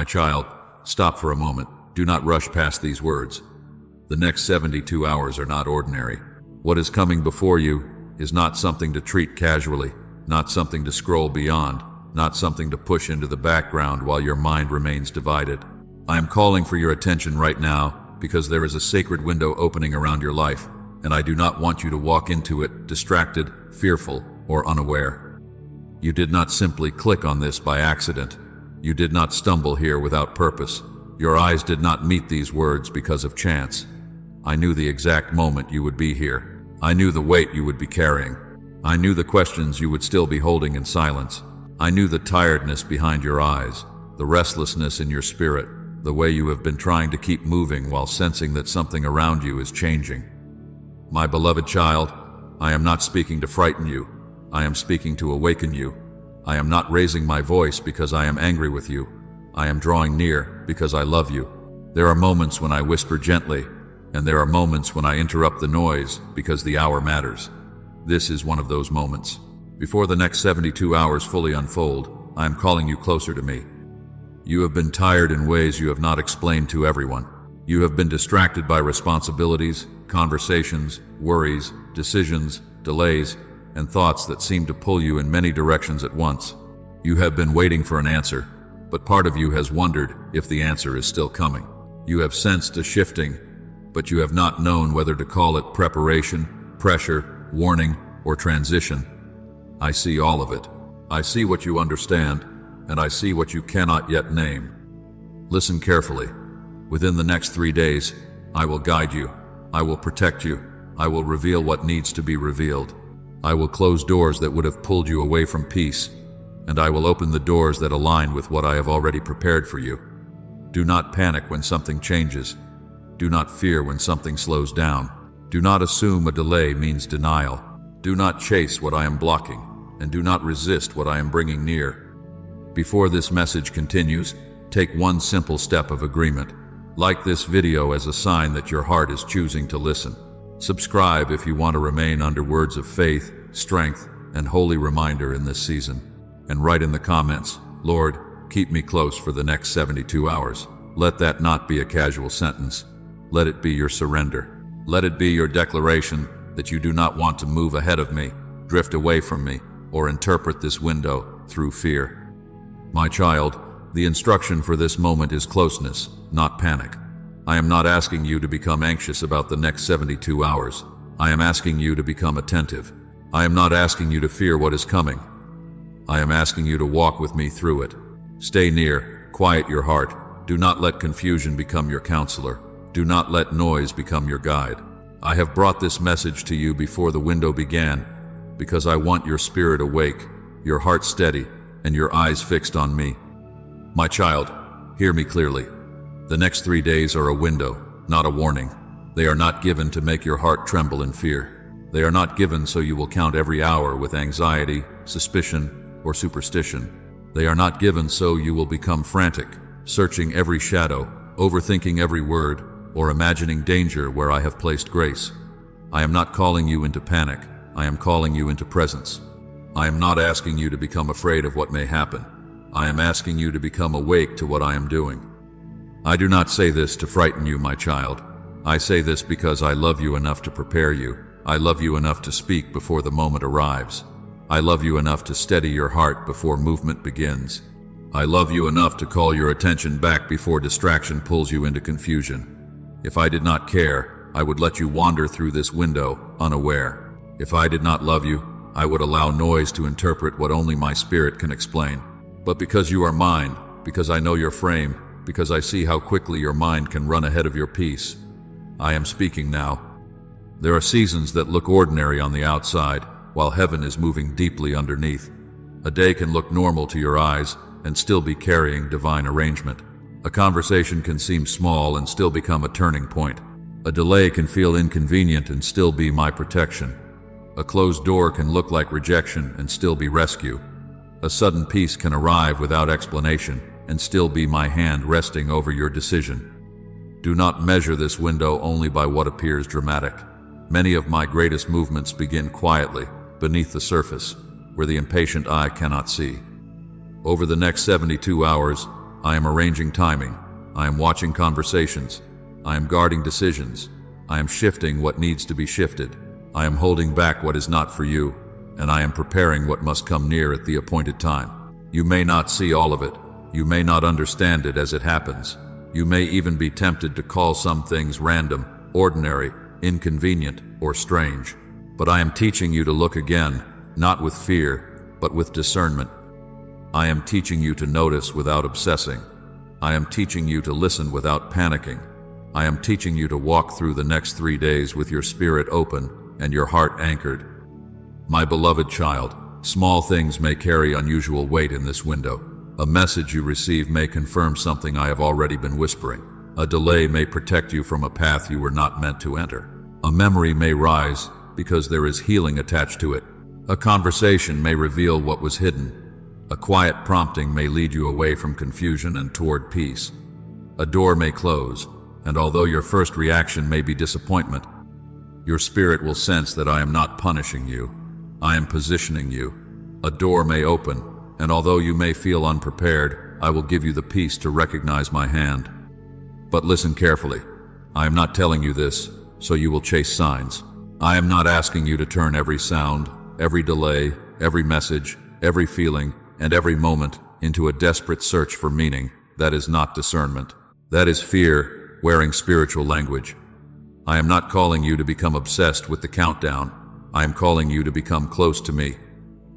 My child, stop for a moment. Do not rush past these words. The next 72 hours are not ordinary. What is coming before you is not something to treat casually, not something to scroll beyond, not something to push into the background while your mind remains divided. I am calling for your attention right now because there is a sacred window opening around your life, and I do not want you to walk into it distracted, fearful, or unaware. You did not simply click on this by accident. You did not stumble here without purpose. Your eyes did not meet these words because of chance. I knew the exact moment you would be here. I knew the weight you would be carrying. I knew the questions you would still be holding in silence. I knew the tiredness behind your eyes, the restlessness in your spirit, the way you have been trying to keep moving while sensing that something around you is changing. My beloved child, I am not speaking to frighten you. I am speaking to awaken you. I am not raising my voice because I am angry with you. I am drawing near because I love you. There are moments when I whisper gently, and there are moments when I interrupt the noise because the hour matters. This is one of those moments. Before the next 72 hours fully unfold, I am calling you closer to me. You have been tired in ways you have not explained to everyone. You have been distracted by responsibilities, conversations, worries, decisions, delays, and thoughts that seem to pull you in many directions at once. You have been waiting for an answer, but part of you has wondered if the answer is still coming. You have sensed a shifting, but you have not known whether to call it preparation, pressure, warning, or transition. I see all of it. I see what you understand, and I see what you cannot yet name. Listen carefully. Within the next 3 days, I will guide you. I will protect you. I will reveal what needs to be revealed. I will close doors that would have pulled you away from peace, and I will open the doors that align with what I have already prepared for you. Do not panic when something changes. Do not fear when something slows down. Do not assume a delay means denial. Do not chase what I am blocking, and do not resist what I am bringing near. Before this message continues, take one simple step of agreement. Like this video as a sign that your heart is choosing to listen. Subscribe if you want to remain under words of faith, strength, and holy reminder in this season. And write in the comments, Lord, keep me close for the next 72 hours. Let that not be a casual sentence. Let it be your surrender. Let it be your declaration that you do not want to move ahead of me, drift away from me, or interpret this window through fear. My child, the instruction for this moment is closeness, not panic. I am not asking you to become anxious about the next 72 hours. I am asking you to become attentive. I am not asking you to fear what is coming. I am asking you to walk with me through it. Stay near, quiet your heart. Do not let confusion become your counselor. Do not let noise become your guide. I have brought this message to you before the window began, because I want your spirit awake, your heart steady, and your eyes fixed on me. My child, hear me clearly. The next 3 days are a window, not a warning. They are not given to make your heart tremble in fear. They are not given so you will count every hour with anxiety, suspicion, or superstition. They are not given so you will become frantic, searching every shadow, overthinking every word, or imagining danger where I have placed grace. I am not calling you into panic. I am calling you into presence. I am not asking you to become afraid of what may happen. I am asking you to become awake to what I am doing. I do not say this to frighten you, my child. I say this because I love you enough to prepare you. I love you enough to speak before the moment arrives. I love you enough to steady your heart before movement begins. I love you enough to call your attention back before distraction pulls you into confusion. If I did not care, I would let you wander through this window, unaware. If I did not love you, I would allow noise to interpret what only my spirit can explain. But because you are mine, because I know your frame, because I see how quickly your mind can run ahead of your peace, I am speaking now. There are seasons that look ordinary on the outside, while heaven is moving deeply underneath. A day can look normal to your eyes and still be carrying divine arrangement. A conversation can seem small and still become a turning point. A delay can feel inconvenient and still be my protection. A closed door can look like rejection and still be rescue. A sudden peace can arrive without explanation and still be my hand resting over your decision. Do not measure this window only by what appears dramatic. Many of my greatest movements begin quietly, beneath the surface, where the impatient eye cannot see. Over the next 72 hours, I am arranging timing. I am watching conversations. I am guarding decisions. I am shifting what needs to be shifted. I am holding back what is not for you, and I am preparing what must come near at the appointed time. You may not see all of it. You may not understand it as it happens. You may even be tempted to call some things random, ordinary, inconvenient, or strange. But I am teaching you to look again, not with fear, but with discernment. I am teaching you to notice without obsessing. I am teaching you to listen without panicking. I am teaching you to walk through the next 3 days with your spirit open and your heart anchored. My beloved child, small things may carry unusual weight in this window. A message you receive may confirm something I have already been whispering. A delay may protect you from a path you were not meant to enter. A memory may rise because there is healing attached to it. A conversation may reveal what was hidden. A quiet prompting may lead you away from confusion and toward peace. A door may close, and although your first reaction may be disappointment, your spirit will sense that I am not punishing you. I am positioning you. A door may open, and although you may feel unprepared, I will give you the peace to recognize my hand. But listen carefully. I am not telling you this, so you will chase signs. I am not asking you to turn every sound, every delay, every message, every feeling, and every moment into a desperate search for meaning. That is not discernment. That is fear wearing spiritual language. I am not calling you to become obsessed with the countdown. I am calling you to become close to me.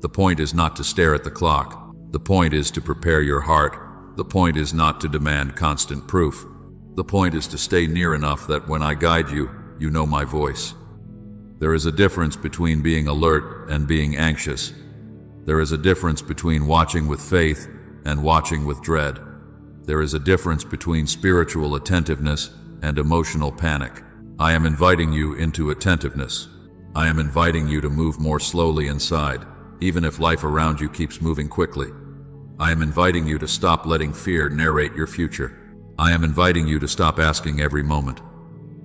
The point is not to stare at the clock. The point is to prepare your heart. The point is not to demand constant proof. The point is to stay near enough that when I guide you, you know my voice. There is a difference between being alert and being anxious. There is a difference between watching with faith and watching with dread. There is a difference between spiritual attentiveness and emotional panic. I am inviting you into attentiveness. I am inviting you to move more slowly inside, even if life around you keeps moving quickly. I am inviting you to stop letting fear narrate your future. I am inviting you to stop asking every moment,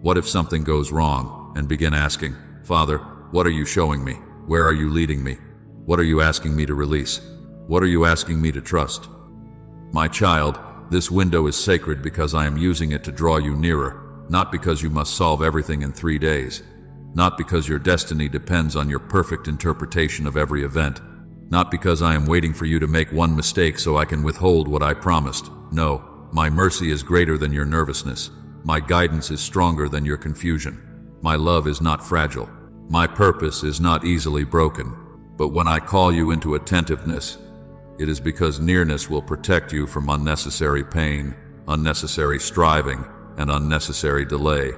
"What if something goes wrong?" and begin asking, "Father, what are you showing me? Where are you leading me? What are you asking me to release? What are you asking me to trust?" My child, this window is sacred because I am using it to draw you nearer, not because you must solve everything in 3 days, not because your destiny depends on your perfect interpretation of every event, not because I am waiting for you to make one mistake so I can withhold what I promised. No, my mercy is greater than your nervousness. My guidance is stronger than your confusion. My love is not fragile. My purpose is not easily broken. But when I call you into attentiveness, it is because nearness will protect you from unnecessary pain, unnecessary striving, and unnecessary delay.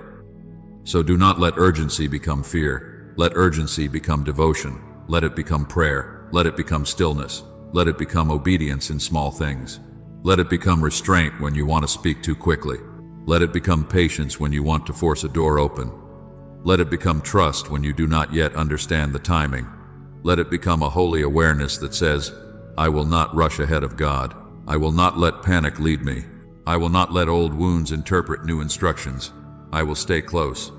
So do not let urgency become fear. Let urgency become devotion. Let it become prayer. Let it become stillness. Let it become obedience in small things. Let it become restraint when you want to speak too quickly. Let it become patience when you want to force a door open. Let it become trust when you do not yet understand the timing. Let it become a holy awareness that says, I will not rush ahead of God. I will not let panic lead me. I will not let old wounds interpret new instructions. I will stay close.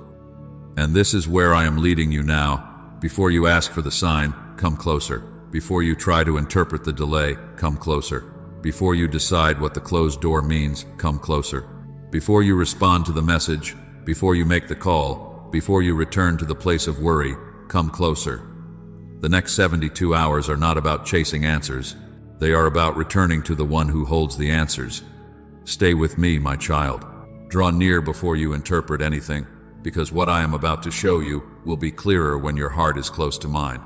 And this is where I am leading you now. Before you ask for the sign, come closer. Before you try to interpret the delay, come closer. Before you decide what the closed door means, come closer. Before you respond to the message, before you make the call, before you return to the place of worry, come closer. The next 72 hours are not about chasing answers. They are about returning to the one who holds the answers. Stay with me, my child. Draw near before you interpret anything, because what I am about to show you will be clearer when your heart is close to mine.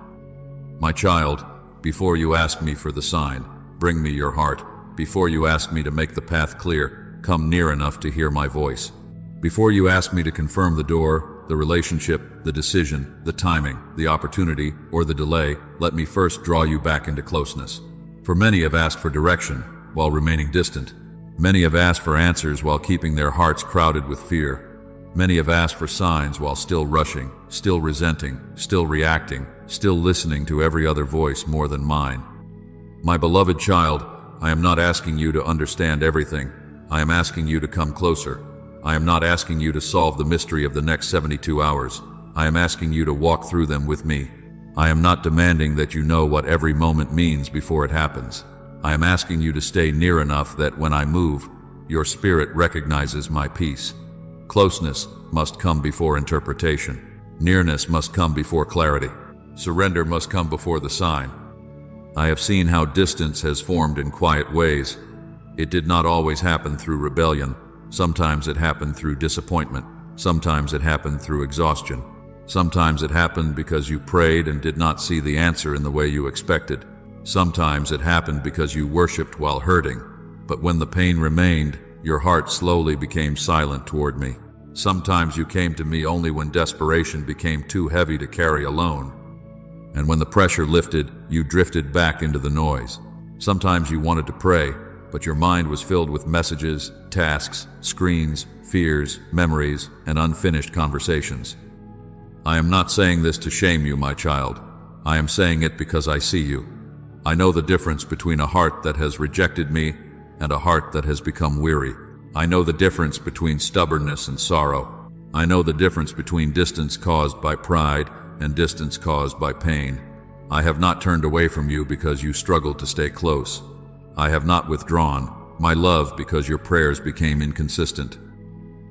My child, before you ask me for the sign, bring me your heart. Before you ask me to make the path clear, come near enough to hear my voice. Before you ask me to confirm the door, the relationship, the decision, the timing, the opportunity, or the delay, let me first draw you back into closeness. For many have asked for direction while remaining distant. Many have asked for answers while keeping their hearts crowded with fear. Many have asked for signs while still rushing, still resenting, still reacting, still listening to every other voice more than mine. My beloved child, I am not asking you to understand everything. I am asking you to come closer. I am not asking you to solve the mystery of the next 72 hours. I am asking you to walk through them with me. I am not demanding that you know what every moment means before it happens. I am asking you to stay near enough that when I move, your spirit recognizes my peace. Closeness must come before interpretation. Nearness must come before clarity. Surrender must come before the sign. I have seen how distance has formed in quiet ways. It did not always happen through rebellion. Sometimes it happened through disappointment. Sometimes it happened through exhaustion. Sometimes it happened because you prayed and did not see the answer in the way you expected. Sometimes it happened because you worshipped while hurting. But when the pain remained, your heart slowly became silent toward me. Sometimes you came to me only when desperation became too heavy to carry alone. And when the pressure lifted, you drifted back into the noise. Sometimes you wanted to pray, but your mind was filled with messages, tasks, screens, fears, memories, and unfinished conversations. I am not saying this to shame you, my child. I am saying it because I see you. I know the difference between a heart that has rejected me and a heart that has become weary. I know the difference between stubbornness and sorrow. I know the difference between distance caused by pride and distance caused by pain. I have not turned away from you because you struggled to stay close. I have not withdrawn my love because your prayers became inconsistent.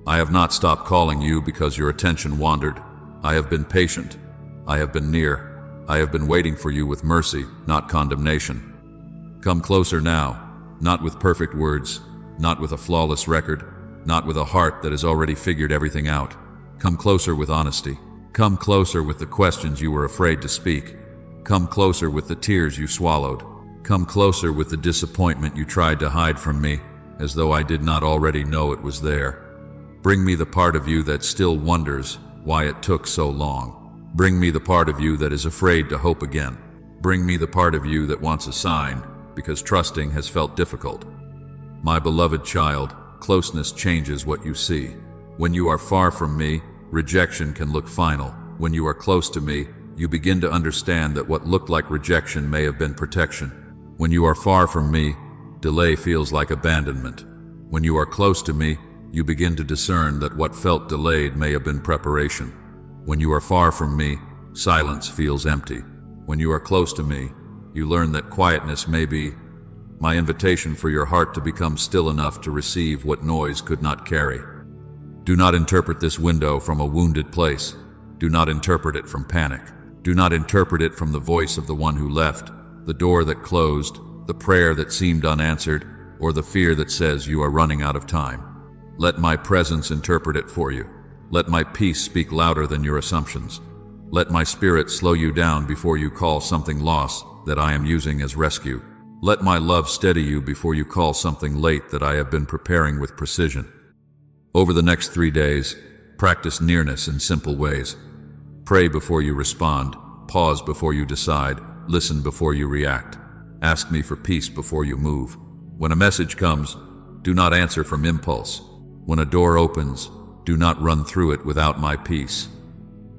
I have not stopped calling you because your attention wandered. I have been patient. I have been near. I have been waiting for you with mercy, not condemnation. Come closer now, not with perfect words, not with a flawless record, not with a heart that has already figured everything out. Come closer with honesty. Come closer with the questions you were afraid to speak. Come closer with the tears you swallowed. Come closer with the disappointment you tried to hide from me, as though I did not already know it was there. Bring me the part of you that still wonders why it took so long. Bring me the part of you that is afraid to hope again. Bring me the part of you that wants a sign, because trusting has felt difficult. My beloved child, closeness changes what you see. When you are far from me, rejection can look final. When you are close to me, you begin to understand that what looked like rejection may have been protection. When you are far from me, delay feels like abandonment. When you are close to me, you begin to discern that what felt delayed may have been preparation. When you are far from me, silence feels empty. When you are close to me, you learn that quietness may be my invitation for your heart to become still enough to receive what noise could not carry. Do not interpret this window from a wounded place. Do not interpret it from panic. Do not interpret it from the voice of the one who left, the door that closed, the prayer that seemed unanswered, or the fear that says you are running out of time. Let my presence interpret it for you. Let my peace speak louder than your assumptions. Let my spirit slow you down before you call something loss that I am using as rescue. Let my love steady you before you call something late that I have been preparing with precision. Over the next 3 days, practice nearness in simple ways. Pray before you respond, pause before you decide, listen before you react. Ask me for peace before you move. When a message comes, do not answer from impulse. When a door opens, do not run through it without my peace.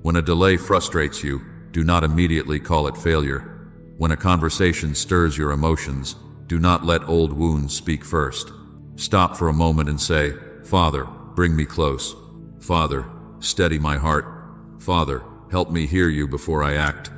When a delay frustrates you, do not immediately call it failure. When a conversation stirs your emotions, do not let old wounds speak first. Stop for a moment and say, Father, bring me close. Father, steady my heart. Father, help me hear you before I act.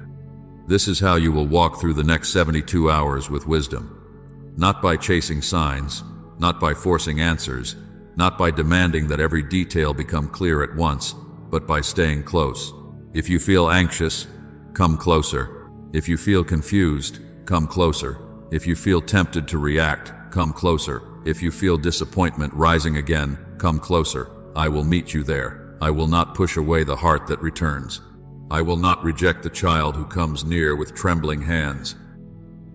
This is how you will walk through the next 72 hours with wisdom. Not by chasing signs, not by forcing answers, not by demanding that every detail become clear at once, but by staying close. If you feel anxious, come closer. If you feel confused, come closer. If you feel tempted to react, come closer. If you feel disappointment rising again, come closer. I will meet you there. I will not push away the heart that returns. I will not reject the child who comes near with trembling hands.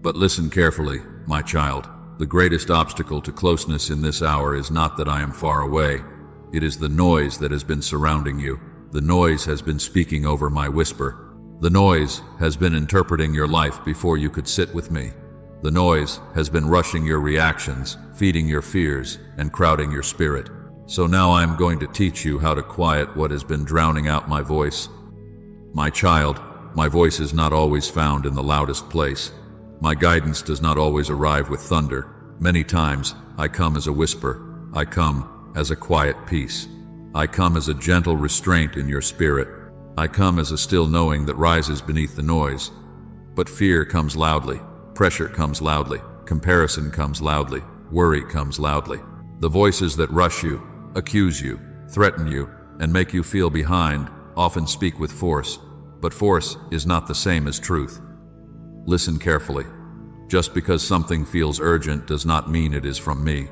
But listen carefully, my child. The greatest obstacle to closeness in this hour is not that I am far away. It is the noise that has been surrounding you. The noise has been speaking over my whisper. The noise has been interpreting your life before you could sit with me. The noise has been rushing your reactions, feeding your fears, and crowding your spirit. So now I am going to teach you how to quiet what has been drowning out my voice. My child, my voice is not always found in the loudest place. My guidance does not always arrive with thunder. Many times, I come as a whisper. I come as a quiet peace. I come as a gentle restraint in your spirit. I come as a still knowing that rises beneath the noise. But fear comes loudly. Pressure comes loudly. comparison comes loudly, worry comes loudly. The voices that rush you, accuse you, threaten you, and make you feel behind often speak with force, but force is not the same as truth. Listen carefully. Just because something feels urgent does not mean it is from me.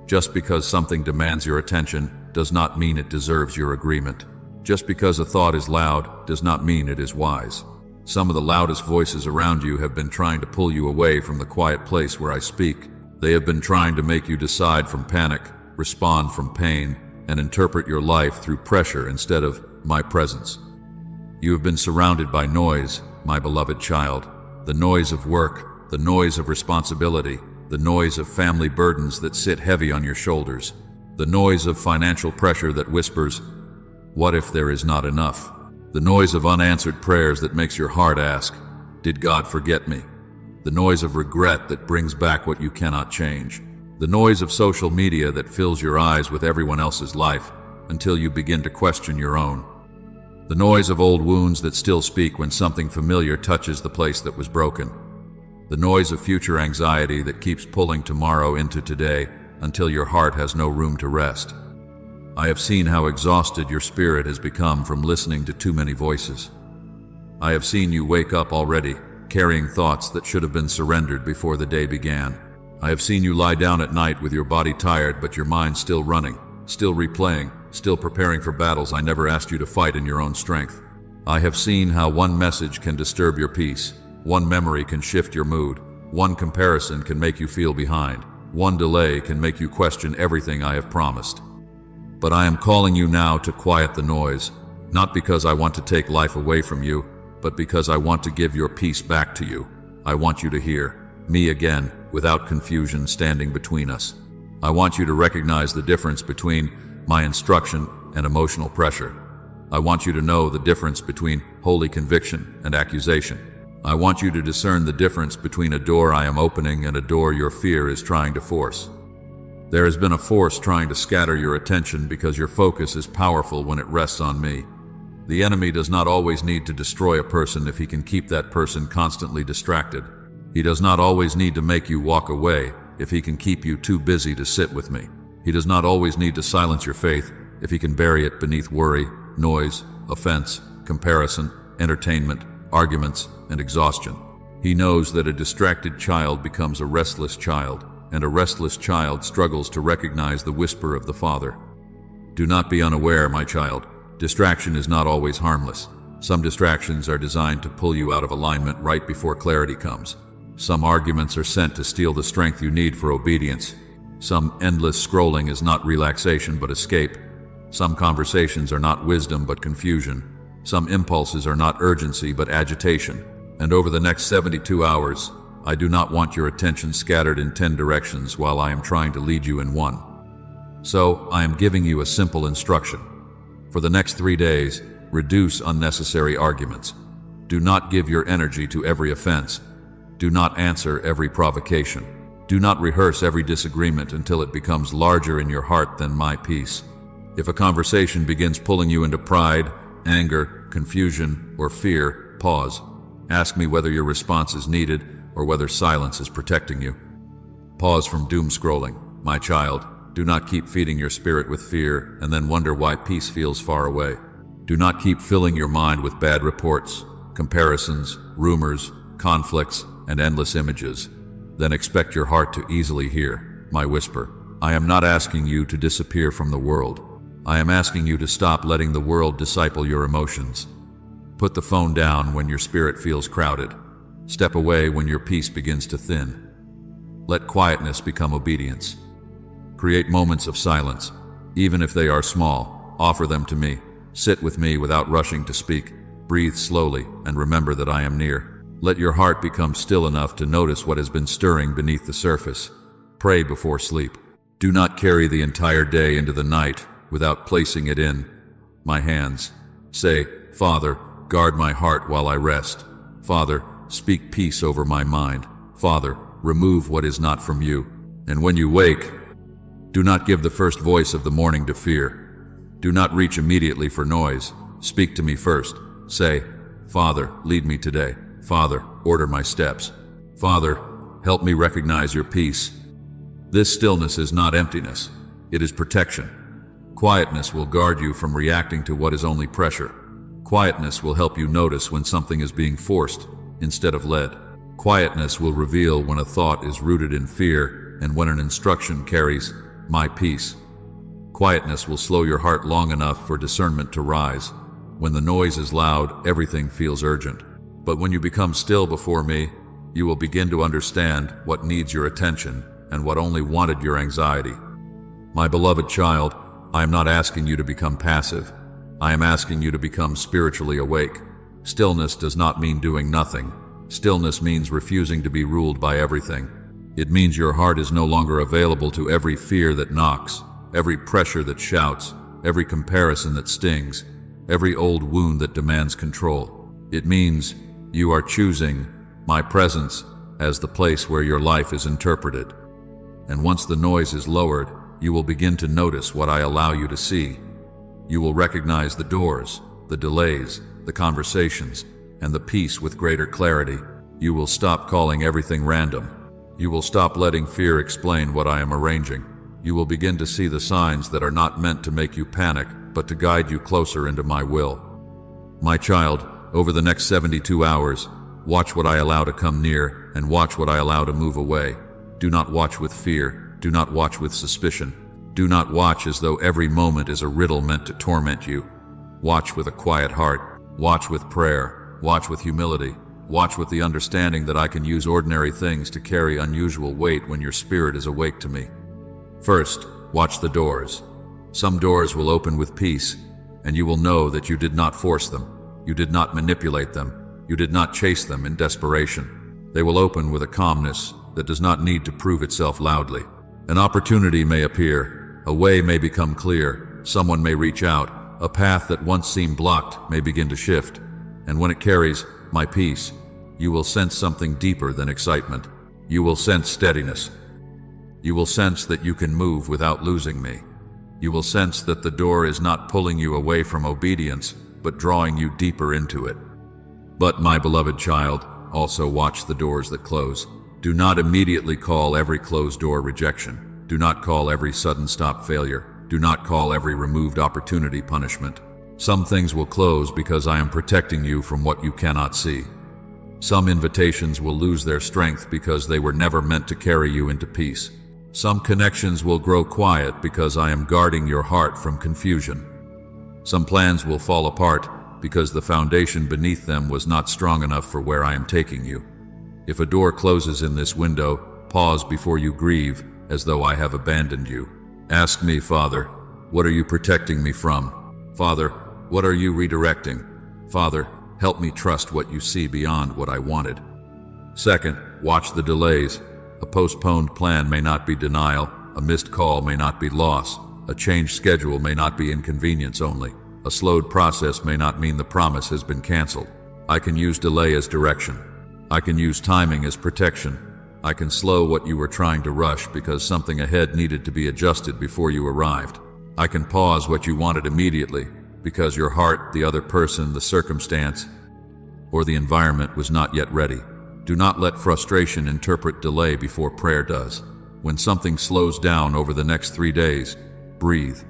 Just because something demands your attention does not mean it deserves your agreement. Just because a thought is loud does not mean it is wise. Some of the loudest voices around you have been trying to pull you away from the quiet place where I speak. They have been trying to make you decide from panic, respond from pain, and interpret your life through pressure instead of my presence. You have been surrounded by noise, my beloved child. The noise of work, the noise of responsibility, the noise of family burdens that sit heavy on your shoulders, the noise of financial pressure that whispers, "What if there is not enough?" The noise of unanswered prayers that makes your heart ask, "Did God forget me?" The noise of regret that brings back what you cannot change. The noise of social media that fills your eyes with everyone else's life until you begin to question your own. The noise of old wounds that still speak when something familiar touches the place that was broken. The noise of future anxiety that keeps pulling tomorrow into today until your heart has no room to rest. I have seen how exhausted your spirit has become from listening to too many voices. I have seen you wake up already, carrying thoughts that should have been surrendered before the day began. I have seen you lie down at night with your body tired but your mind still running, still replaying, still preparing for battles I never asked you to fight in your own strength. I have seen how one message can disturb your peace, one memory can shift your mood, one comparison can make you feel behind, one delay can make you question everything I have promised. But I am calling you now to quiet the noise, not because I want to take life away from you, but because I want to give your peace back to you. I want you to hear me again, without confusion standing between us. I want you to recognize the difference between my instruction and emotional pressure. I want you to know the difference between holy conviction and accusation. I want you to discern the difference between a door I am opening and a door your fear is trying to force. There has been a force trying to scatter your attention because your focus is powerful when it rests on me. The enemy does not always need to destroy a person if he can keep that person constantly distracted. He does not always need to make you walk away if he can keep you too busy to sit with me. He does not always need to silence your faith if he can bury it beneath worry, noise, offense, comparison, entertainment, arguments, and exhaustion. He knows that a distracted child becomes a restless child, and a restless child struggles to recognize the whisper of the Father. Do not be unaware, my child. Distraction is not always harmless. Some distractions are designed to pull you out of alignment right before clarity comes. Some arguments are sent to steal the strength you need for obedience. Some endless scrolling is not relaxation but escape. Some conversations are not wisdom but confusion. Some impulses are not urgency but agitation. And over the next 72 hours, I do not want your attention scattered in 10 directions while I am trying to lead you in one. So, I am giving you a simple instruction. For the next 3 days, reduce unnecessary arguments. Do not give your energy to every offense. Do not answer every provocation. Do not rehearse every disagreement until it becomes larger in your heart than my peace. If a conversation begins pulling you into pride, anger, confusion, or fear, pause. Ask me whether your response is needed or whether silence is protecting you. Pause from doom scrolling. My child, do not keep feeding your spirit with fear and then wonder why peace feels far away. Do not keep filling your mind with bad reports, comparisons, rumors, conflicts, and endless images. Then expect your heart to easily hear my whisper. I am not asking you to disappear from the world. I am asking you to stop letting the world disciple your emotions. Put the phone down when your spirit feels crowded. Step away when your peace begins to thin. Let quietness become obedience. Create moments of silence. Even if they are small, offer them to me. Sit with me without rushing to speak. Breathe slowly and remember that I am near. Let your heart become still enough to notice what has been stirring beneath the surface. Pray before sleep. Do not carry the entire day into the night without placing it in my hands. Say, Father, guard my heart while I rest. Father, speak peace over my mind. Father, remove what is not from you. And when you wake, do not give the first voice of the morning to fear. Do not reach immediately for noise. Speak to me first. Say, Father, lead me today. Father, order my steps. Father, help me recognize your peace. This stillness is not emptiness. It is protection. Quietness will guard you from reacting to what is only pressure. Quietness will help you notice when something is being forced instead of led. Quietness will reveal when a thought is rooted in fear and when an instruction carries, my peace. Quietness will slow your heart long enough for discernment to rise. When the noise is loud, everything feels urgent. But when you become still before me, you will begin to understand what needs your attention and what only wanted your anxiety. My beloved child, I am not asking you to become passive. I am asking you to become spiritually awake. Stillness does not mean doing nothing. Stillness means refusing to be ruled by everything. It means your heart is no longer available to every fear that knocks, every pressure that shouts, every comparison that stings, every old wound that demands control. It means you are choosing my presence as the place where your life is interpreted. And once the noise is lowered, you will begin to notice what I allow you to see. You will recognize the doors, the delays, the conversations, and the peace with greater clarity. You will stop calling everything random. You will stop letting fear explain what I am arranging. You will begin to see the signs that are not meant to make you panic, but to guide you closer into my will. My child, over the next 72 hours, watch what I allow to come near and watch what I allow to move away. Do not watch with fear. Do not watch with suspicion. Do not watch as though every moment is a riddle meant to torment you. Watch with a quiet heart. Watch with prayer. Watch with humility. Watch with the understanding that I can use ordinary things to carry unusual weight when your spirit is awake to me. First, watch the doors. Some doors will open with peace, and you will know that you did not force them. You did not manipulate them. You did not chase them in desperation. They will open with a calmness that does not need to prove itself loudly. An opportunity may appear. A way may become clear. Someone may reach out. A path that once seemed blocked may begin to shift. And when it carries my peace, you will sense something deeper than excitement. You will sense steadiness. You will sense that you can move without losing me. You will sense that the door is not pulling you away from obedience, but drawing you deeper into it. But, my beloved child, also watch the doors that close. Do not immediately call every closed door rejection. Do not call every sudden stop failure. Do not call every removed opportunity punishment. Some things will close because I am protecting you from what you cannot see. Some invitations will lose their strength because they were never meant to carry you into peace. Some connections will grow quiet because I am guarding your heart from confusion. Some plans will fall apart because the foundation beneath them was not strong enough for where I am taking you. If a door closes in this window, pause before you grieve as though I have abandoned you. Ask me, Father, what are you protecting me from? Father, what are you redirecting? Father, help me trust what you see beyond what I wanted. Second, watch the delays. A postponed plan may not be denial. A missed call may not be loss. A changed schedule may not be inconvenience only. A slowed process may not mean the promise has been canceled. I can use delay as direction. I can use timing as protection. I can slow what you were trying to rush because something ahead needed to be adjusted before you arrived. I can pause what you wanted immediately because your heart, the other person, the circumstance, or the environment was not yet ready. Do not let frustration interpret delay before prayer does. When something slows down over the next 3 days, breathe.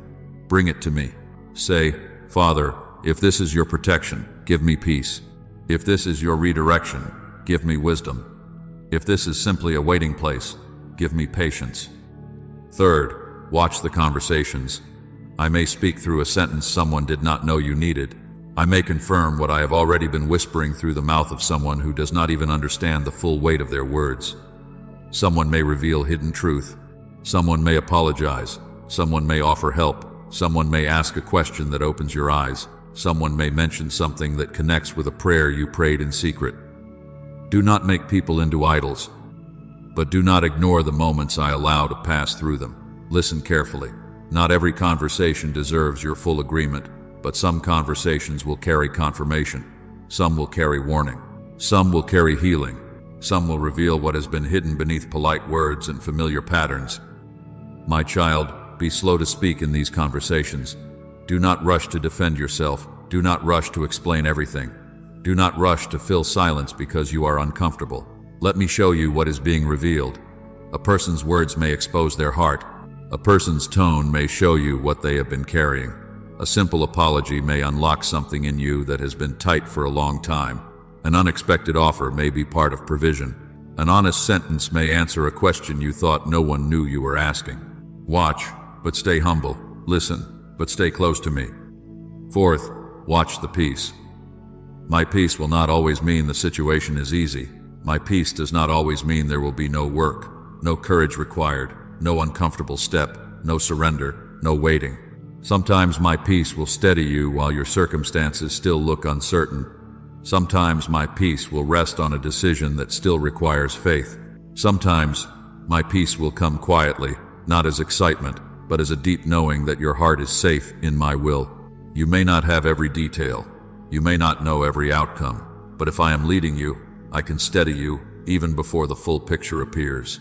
Bring it to me. Say, Father, if this is your protection, give me peace. If this is your redirection, give me wisdom. If this is simply a waiting place, give me patience. Third, watch the conversations. I may speak through a sentence someone did not know you needed. I may confirm what I have already been whispering through the mouth of someone who does not even understand the full weight of their words. Someone may reveal hidden truth. Someone may apologize. Someone may offer help. Someone may ask a question that opens your eyes. Someone may mention something that connects with a prayer you prayed in secret. Do not make people into idols, but do not ignore the moments I allow to pass through them. Listen carefully. Not every conversation deserves your full agreement, but some conversations will carry confirmation. Some will carry warning. Some will carry healing. Some will reveal what has been hidden beneath polite words and familiar patterns. My child, be slow to speak in these conversations. Do not rush to defend yourself. Do not rush to explain everything. Do not rush to fill silence because you are uncomfortable. Let me show you what is being revealed. A person's words may expose their heart. A person's tone may show you what they have been carrying. A simple apology may unlock something in you that has been tight for a long time. An unexpected offer may be part of provision. An honest sentence may answer a question you thought no one knew you were asking. Watch, but stay humble. Listen, but stay close to me. Fourth, watch the peace. My peace will not always mean the situation is easy. My peace does not always mean there will be no work, no courage required, no uncomfortable step, no surrender, no waiting. Sometimes my peace will steady you while your circumstances still look uncertain. Sometimes my peace will rest on a decision that still requires faith. Sometimes my peace will come quietly, not as excitement, but as a deep knowing that your heart is safe in my will. You may not have every detail. You may not know every outcome, but if I am leading you, I can steady you even before the full picture appears.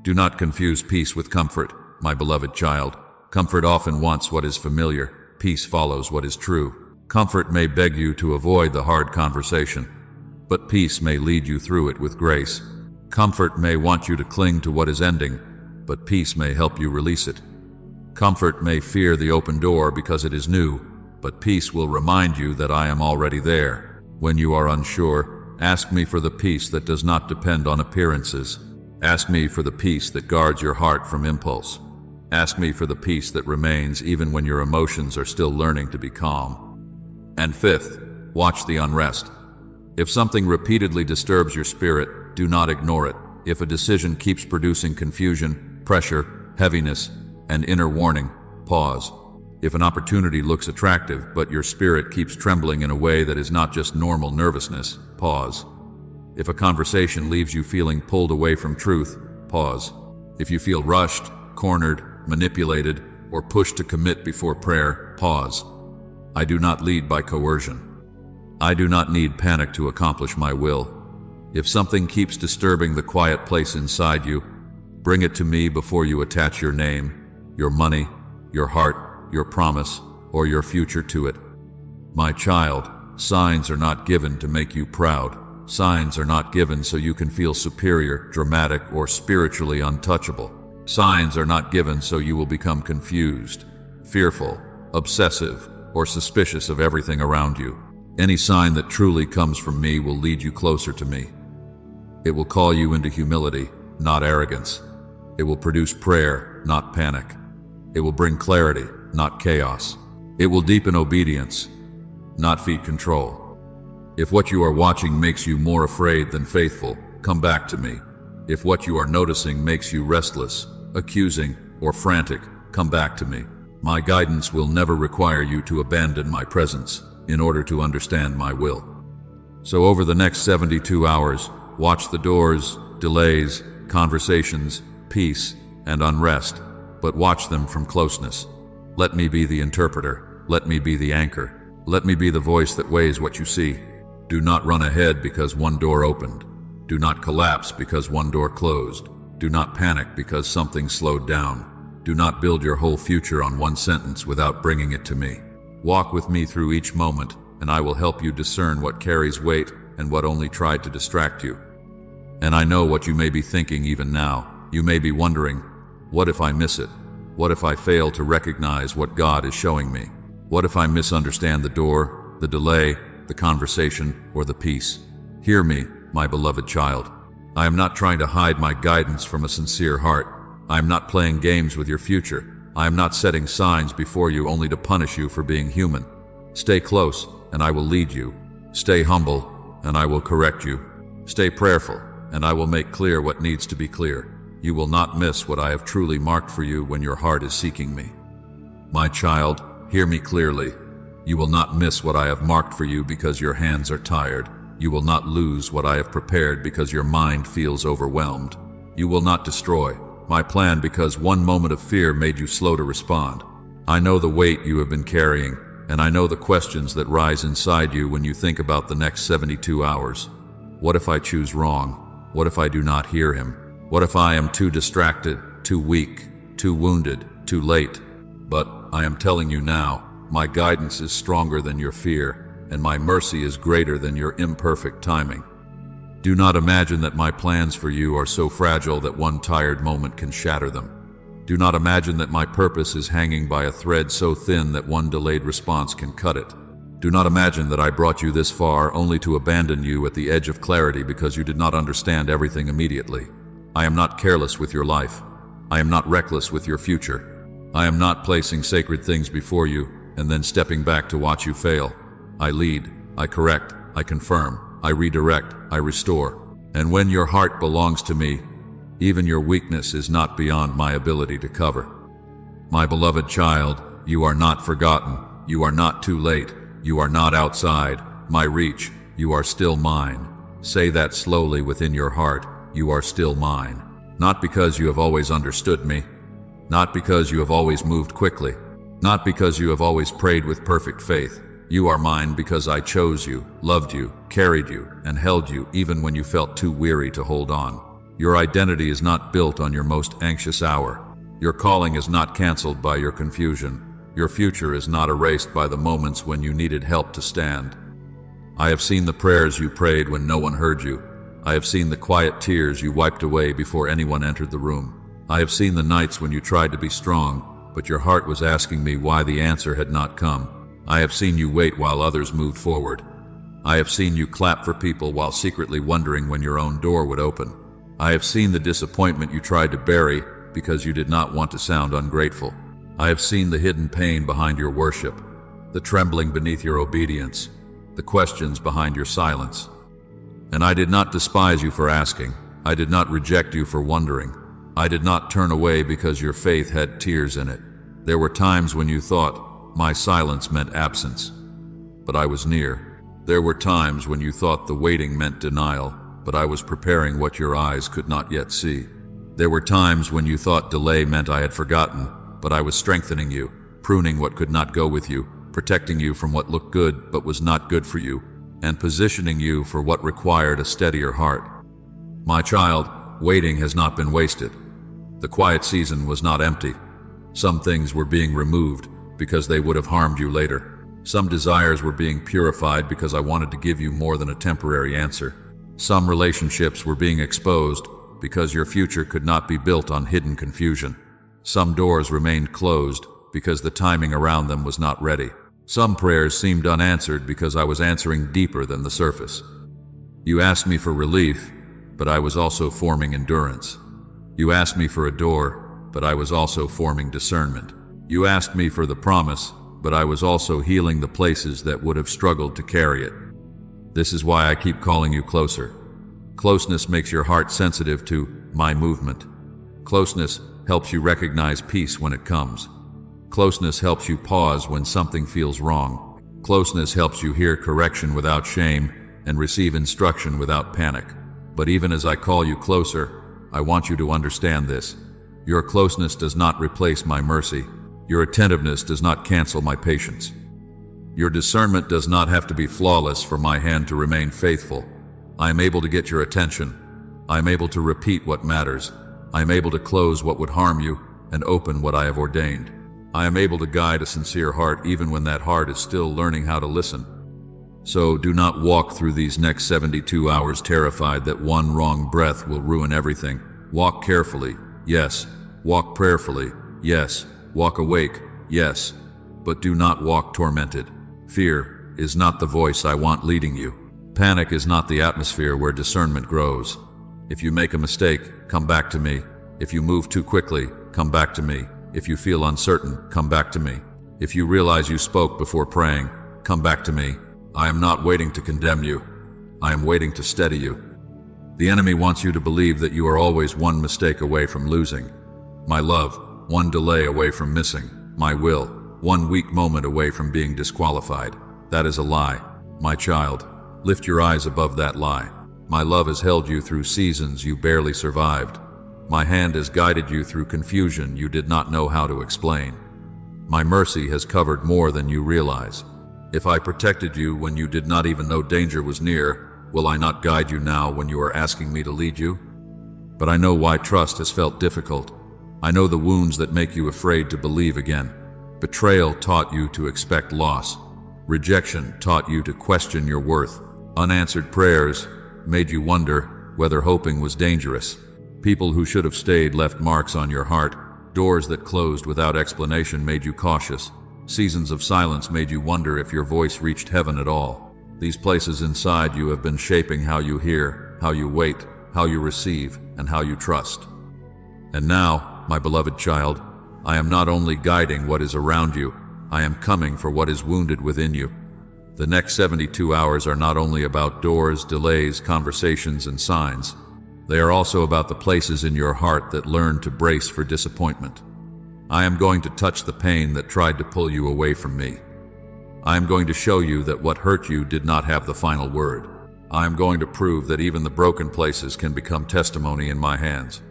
Do not confuse peace with comfort, my beloved child. Comfort often wants what is familiar. Peace follows what is true. Comfort may beg you to avoid the hard conversation, but peace may lead you through it with grace. Comfort may want you to cling to what is ending, but peace may help you release it. Comfort may fear the open door because it is new, but peace will remind you that I am already there. When you are unsure, ask me for the peace that does not depend on appearances. Ask me for the peace that guards your heart from impulse. Ask me for the peace that remains even when your emotions are still learning to be calm. And fifth, watch the unrest. If something repeatedly disturbs your spirit, do not ignore it. If a decision keeps producing confusion, pressure, heaviness, and inner warning, pause. If an opportunity looks attractive, but your spirit keeps trembling in a way that is not just normal nervousness, pause. If a conversation leaves you feeling pulled away from truth, pause. If you feel rushed, cornered, manipulated, or pushed to commit before prayer, pause. I do not lead by coercion. I do not need panic to accomplish my will. If something keeps disturbing the quiet place inside you, bring it to me before you attach your name, your money, your heart, your promise, or your future to it. My child, signs are not given to make you proud. Signs are not given so you can feel superior, dramatic, or spiritually untouchable. Signs are not given so you will become confused, fearful, obsessive, or suspicious of everything around you. Any sign that truly comes from me will lead you closer to me. It will call you into humility, not arrogance. It will produce prayer, not panic. It will bring clarity, not chaos. It will deepen obedience, not feed control. If what you are watching makes you more afraid than faithful, come back to me. If what you are noticing makes you restless, accusing, or frantic, come back to me. My guidance will never require you to abandon my presence in order to understand my will. So over the next 72 hours, watch the doors, delays, conversations, peace, and unrest, but watch them from closeness. Let me be the interpreter. Let me be the anchor. Let me be the voice that weighs what you see. Do not run ahead because one door opened. Do not collapse because one door closed. Do not panic because something slowed down. Do not build your whole future on one sentence without bringing it to me. Walk with me through each moment, and I will help you discern what carries weight and what only tried to distract you. And I know what you may be thinking even now. You may be wondering, what if I miss it? What if I fail to recognize what God is showing me? What if I misunderstand the door, the delay, the conversation, or the peace? Hear me, my beloved child. I am not trying to hide my guidance from a sincere heart. I am not playing games with your future. I am not setting signs before you only to punish you for being human. Stay close, and I will lead you. Stay humble, and I will correct you. Stay prayerful, and I will make clear what needs to be clear. You will not miss what I have truly marked for you when your heart is seeking me. My child, hear me clearly. You will not miss what I have marked for you because your hands are tired. You will not lose what I have prepared because your mind feels overwhelmed. You will not destroy my plan because one moment of fear made you slow to respond. I know the weight you have been carrying, and I know the questions that rise inside you when you think about the next 72 hours. What if I choose wrong? What if I do not hear him? What if I am too distracted, too weak, too wounded, too late? But I am telling you now, my guidance is stronger than your fear, and my mercy is greater than your imperfect timing. Do not imagine that my plans for you are so fragile that one tired moment can shatter them. Do not imagine that my purpose is hanging by a thread so thin that one delayed response can cut it. Do not imagine that I brought you this far only to abandon you at the edge of clarity because you did not understand everything immediately. I am not careless with your life. I am not reckless with your future. I am not placing sacred things before you and then stepping back to watch you fail. I lead, I correct, I confirm, I redirect, I restore. And when your heart belongs to me, even your weakness is not beyond my ability to cover. My beloved child, you are not forgotten. You are not too late. You are not outside my reach. You are still mine. Say that slowly within your heart. You are still mine. Not because you have always understood me. Not because you have always moved quickly. Not because you have always prayed with perfect faith. You are mine because I chose you, loved you, carried you, and held you even when you felt too weary to hold on. Your identity is not built on your most anxious hour. Your calling is not canceled by your confusion. Your future is not erased by the moments when you needed help to stand. I have seen the prayers you prayed when no one heard you. I have seen the quiet tears you wiped away before anyone entered the room. I have seen the nights when you tried to be strong, but your heart was asking me why the answer had not come. I have seen you wait while others moved forward. I have seen you clap for people while secretly wondering when your own door would open. I have seen the disappointment you tried to bury because you did not want to sound ungrateful. I have seen the hidden pain behind your worship, the trembling beneath your obedience, the questions behind your silence. And I did not despise you for asking. I did not reject you for wondering. I did not turn away because your faith had tears in it. There were times when you thought my silence meant absence, but I was near. There were times when you thought the waiting meant denial, but I was preparing what your eyes could not yet see. There were times when you thought delay meant I had forgotten, but I was strengthening you, pruning what could not go with you, protecting you from what looked good but was not good for you, and positioning you for what required a steadier heart. My child, waiting has not been wasted. The quiet season was not empty. Some things were being removed because they would have harmed you later. Some desires were being purified because I wanted to give you more than a temporary answer. Some relationships were being exposed because your future could not be built on hidden confusion. Some doors remained closed because the timing around them was not ready. Some prayers seemed unanswered because I was answering deeper than the surface. You asked me for relief, but I was also forming endurance. You asked me for a door, but I was also forming discernment. You asked me for the promise, but I was also healing the places that would have struggled to carry it. This is why I keep calling you closer. Closeness makes your heart sensitive to my movement. Closeness helps you recognize peace when it comes. Closeness helps you pause when something feels wrong. Closeness helps you hear correction without shame and receive instruction without panic. But even as I call you closer, I want you to understand this. Your closeness does not replace my mercy. Your attentiveness does not cancel my patience. Your discernment does not have to be flawless for my hand to remain faithful. I am able to get your attention. I am able to repeat what matters. I am able to close what would harm you and open what I have ordained. I am able to guide a sincere heart even when that heart is still learning how to listen. So do not walk through these next 72 hours terrified that one wrong breath will ruin everything. Walk carefully, yes. Walk prayerfully, yes. Walk awake, yes. But do not walk tormented. Fear is not the voice I want leading you. Panic is not the atmosphere where discernment grows. If you make a mistake, come back to me. If you move too quickly, come back to me. If you feel uncertain, come back to me. If you realize you spoke before praying, come back to me. I am not waiting to condemn you. I am waiting to steady you. The enemy wants you to believe that you are always one mistake away from losing. My love, one delay away from missing. My will, one weak moment away from being disqualified. That is a lie. My child, lift your eyes above that lie. My love has held you through seasons you barely survived. My hand has guided you through confusion you did not know how to explain. My mercy has covered more than you realize. If I protected you when you did not even know danger was near, will I not guide you now when you are asking me to lead you? But I know why trust has felt difficult. I know the wounds that make you afraid to believe again. Betrayal taught you to expect loss. Rejection taught you to question your worth. Unanswered prayers made you wonder whether hoping was dangerous. People who should have stayed left marks on your heart. Doors that closed without explanation made you cautious. Seasons of silence made you wonder if your voice reached heaven at all. These places inside you have been shaping how you hear, how you wait, how you receive, and how you trust. And now, my beloved child, I am not only guiding what is around you, I am coming for what is wounded within you. The next 72 hours are not only about doors, delays, conversations, and signs. They are also about the places in your heart that learn to brace for disappointment. I am going to touch the pain that tried to pull you away from me. I am going to show you that what hurt you did not have the final word. I am going to prove that even the broken places can become testimony in my hands.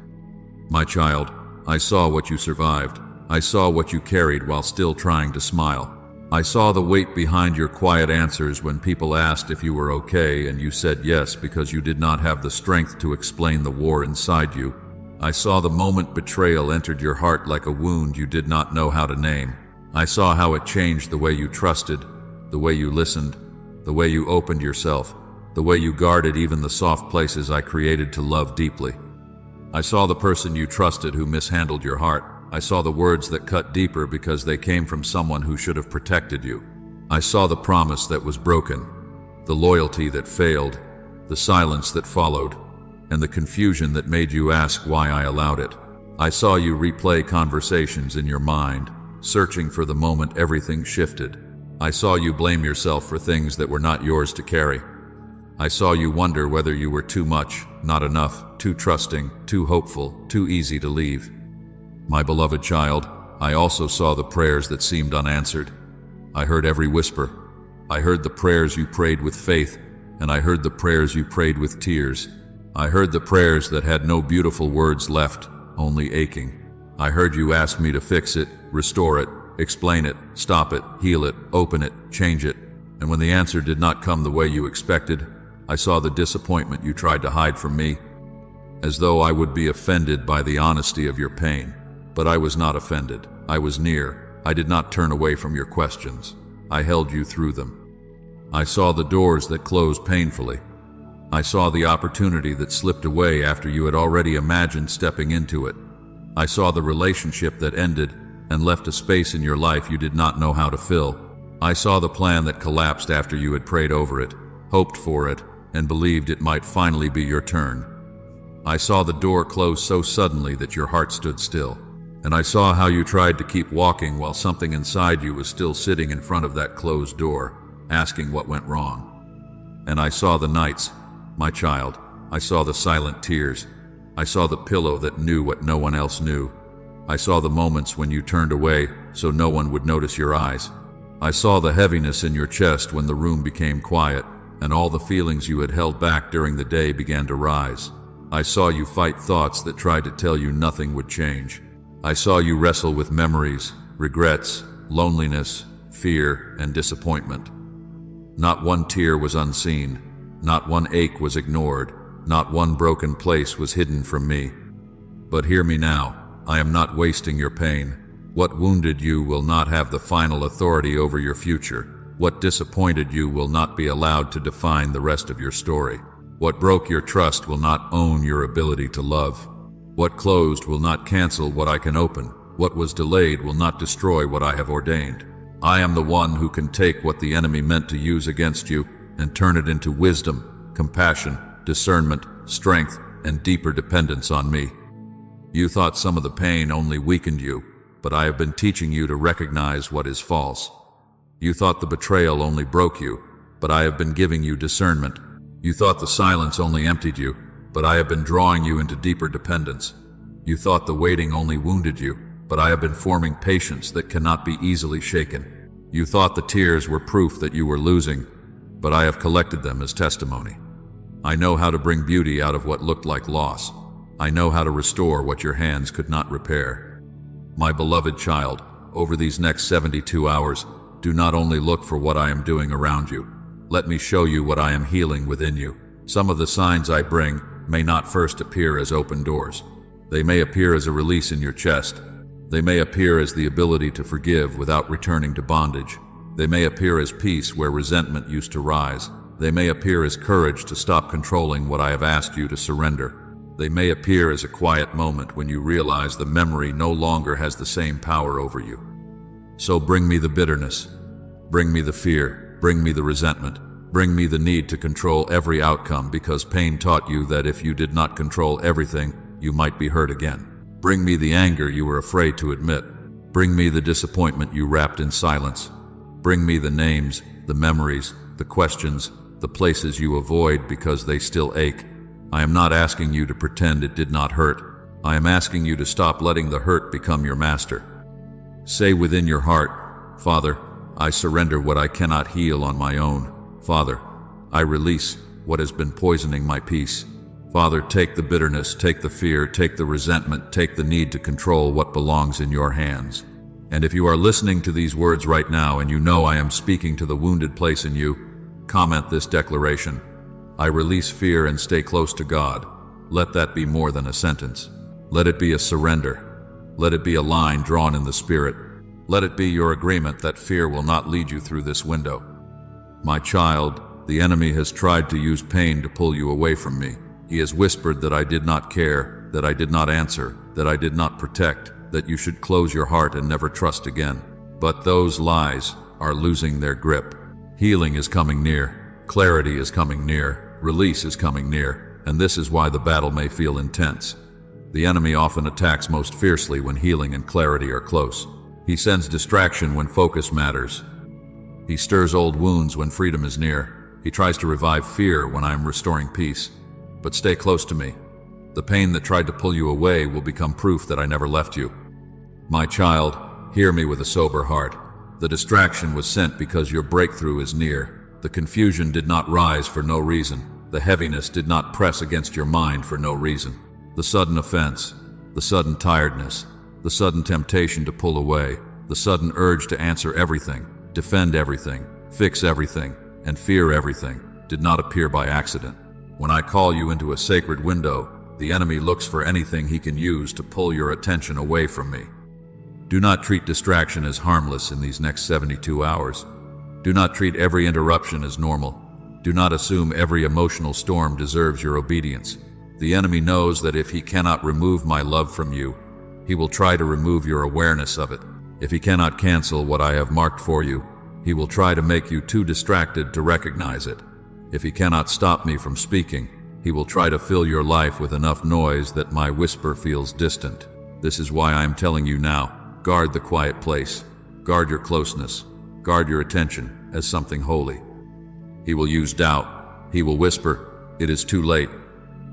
My child, I saw what you survived. I saw what you carried while still trying to smile. I saw the weight behind your quiet answers when people asked if you were okay and you said yes because you did not have the strength to explain the war inside you. I saw the moment betrayal entered your heart like a wound you did not know how to name. I saw how it changed the way you trusted, the way you listened, the way you opened yourself, the way you guarded even the soft places I created to love deeply. I saw the person you trusted who mishandled your heart. I saw the words that cut deeper because they came from someone who should have protected you. I saw the promise that was broken, the loyalty that failed, the silence that followed, and the confusion that made you ask why I allowed it. I saw you replay conversations in your mind, searching for the moment everything shifted. I saw you blame yourself for things that were not yours to carry. I saw you wonder whether you were too much, not enough, too trusting, too hopeful, too easy to leave. My beloved child, I also saw the prayers that seemed unanswered. I heard every whisper. I heard the prayers you prayed with faith, and I heard the prayers you prayed with tears. I heard the prayers that had no beautiful words left, only aching. I heard you ask me to fix it, restore it, explain it, stop it, heal it, open it, change it. And when the answer did not come the way you expected, I saw the disappointment you tried to hide from me, as though I would be offended by the honesty of your pain. But I was not offended. I was near. I did not turn away from your questions. I held you through them. I saw the doors that closed painfully. I saw the opportunity that slipped away after you had already imagined stepping into it. I saw the relationship that ended and left a space in your life you did not know how to fill. I saw the plan that collapsed after you had prayed over it, hoped for it, and believed it might finally be your turn. I saw the door close so suddenly that your heart stood still. And I saw how you tried to keep walking while something inside you was still sitting in front of that closed door, asking what went wrong. And I saw the nights, my child. I saw the silent tears. I saw the pillow that knew what no one else knew. I saw the moments when you turned away so no one would notice your eyes. I saw the heaviness in your chest when the room became quiet, and all the feelings you had held back during the day began to rise. I saw you fight thoughts that tried to tell you nothing would change. I saw you wrestle with memories, regrets, loneliness, fear, and disappointment. Not one tear was unseen. Not one ache was ignored. Not one broken place was hidden from me. But hear me now. I am not wasting your pain. What wounded you will not have the final authority over your future. What disappointed you will not be allowed to define the rest of your story. What broke your trust will not own your ability to love. What closed will not cancel what I can open. What was delayed will not destroy what I have ordained. I am the one who can take what the enemy meant to use against you and turn it into wisdom, compassion, discernment, strength, and deeper dependence on me. You thought some of the pain only weakened you, but I have been teaching you to recognize what is false. You thought the betrayal only broke you, but I have been giving you discernment. You thought the silence only emptied you, but I have been drawing you into deeper dependence. You thought the waiting only wounded you, but I have been forming patience that cannot be easily shaken. You thought the tears were proof that you were losing, but I have collected them as testimony. I know how to bring beauty out of what looked like loss. I know how to restore what your hands could not repair. My beloved child, over these next 72 hours, do not only look for what I am doing around you. Let me show you what I am healing within you. Some of the signs I bring may not first appear as open doors. They may appear as a release in your chest. They may appear as the ability to forgive without returning to bondage. They may appear as peace where resentment used to rise. They may appear as courage to stop controlling what I have asked you to surrender. They may appear as a quiet moment when you realize the memory no longer has the same power over you. So bring me the bitterness. Bring me the fear. Bring me the resentment. Bring me the need to control every outcome, because pain taught you that if you did not control everything, you might be hurt again. Bring me the anger you were afraid to admit. Bring me the disappointment you wrapped in silence. Bring me the names, the memories, the questions, the places you avoid because they still ache. I am not asking you to pretend it did not hurt. I am asking you to stop letting the hurt become your master. Say within your heart, Father, I surrender what I cannot heal on my own. Father, I release what has been poisoning my peace. Father, take the bitterness, take the fear, take the resentment, take the need to control what belongs in your hands. And if you are listening to these words right now and you know I am speaking to the wounded place in you, comment this declaration: I release fear and stay close to God. Let that be more than a sentence. Let it be a surrender. Let it be a line drawn in the spirit. Let it be your agreement that fear will not lead you through this window. My child, the enemy has tried to use pain to pull you away from me. He has whispered that I did not care, that I did not answer, that I did not protect, that you should close your heart and never trust again. But those lies are losing their grip. Healing is coming near. Clarity is coming near. Release is coming near. And this is why the battle may feel intense. The enemy often attacks most fiercely when healing and clarity are close. He sends distraction when focus matters. He stirs old wounds when freedom is near. He tries to revive fear when I am restoring peace. But stay close to me. The pain that tried to pull you away will become proof that I never left you. My child, hear me with a sober heart. The distraction was sent because your breakthrough is near. The confusion did not rise for no reason. The heaviness did not press against your mind for no reason. The sudden offense, the sudden tiredness, the sudden temptation to pull away, the sudden urge to answer everything, defend everything, fix everything, and fear everything did not appear by accident. When I call you into a sacred window, the enemy looks for anything he can use to pull your attention away from me. Do not treat distraction as harmless in these next 72 hours. Do not treat every interruption as normal. Do not assume every emotional storm deserves your obedience. The enemy knows that if he cannot remove my love from you, he will try to remove your awareness of it. If he cannot cancel what I have marked for you, he will try to make you too distracted to recognize it. If he cannot stop me from speaking, he will try to fill your life with enough noise that my whisper feels distant. This is why I am telling you now, guard the quiet place. Guard your closeness. Guard your attention as something holy. He will use doubt. He will whisper, it is too late.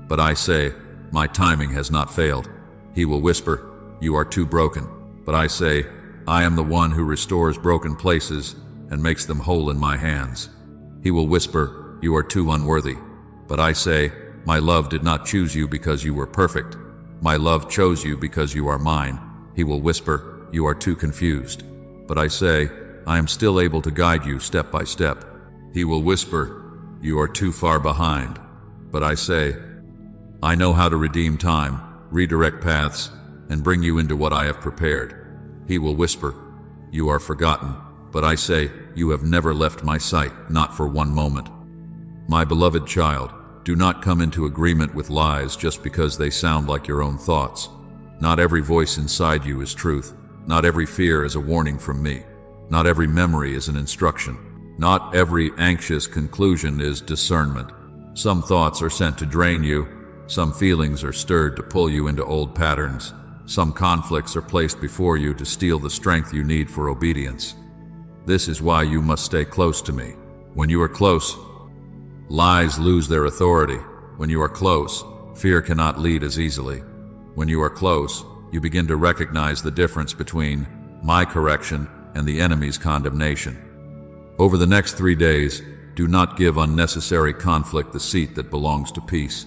But I say, my timing has not failed. He will whisper, you are too broken. But I say, I am the one who restores broken places and makes them whole in my hands. He will whisper, you are too unworthy. But I say, my love did not choose you because you were perfect. My love chose you because you are mine. He will whisper, you are too confused. But I say, I am still able to guide you step by step. He will whisper, you are too far behind. But I say, I know how to redeem time, redirect paths, and bring you into what I have prepared. He will whisper, you are forgotten. But I say, you have never left my sight, not for one moment. My beloved child, do not come into agreement with lies just because they sound like your own thoughts. Not every voice inside you is truth. Not every fear is a warning from me. Not every memory is an instruction. Not every anxious conclusion is discernment. Some thoughts are sent to drain you. Some feelings are stirred to pull you into old patterns. Some conflicts are placed before you to steal the strength you need for obedience. This is why you must stay close to me. When you are close, lies lose their authority. When you are close, fear cannot lead as easily. When you are close, you begin to recognize the difference between my correction and the enemy's condemnation. Over the next 3 days, do not give unnecessary conflict the seat that belongs to peace.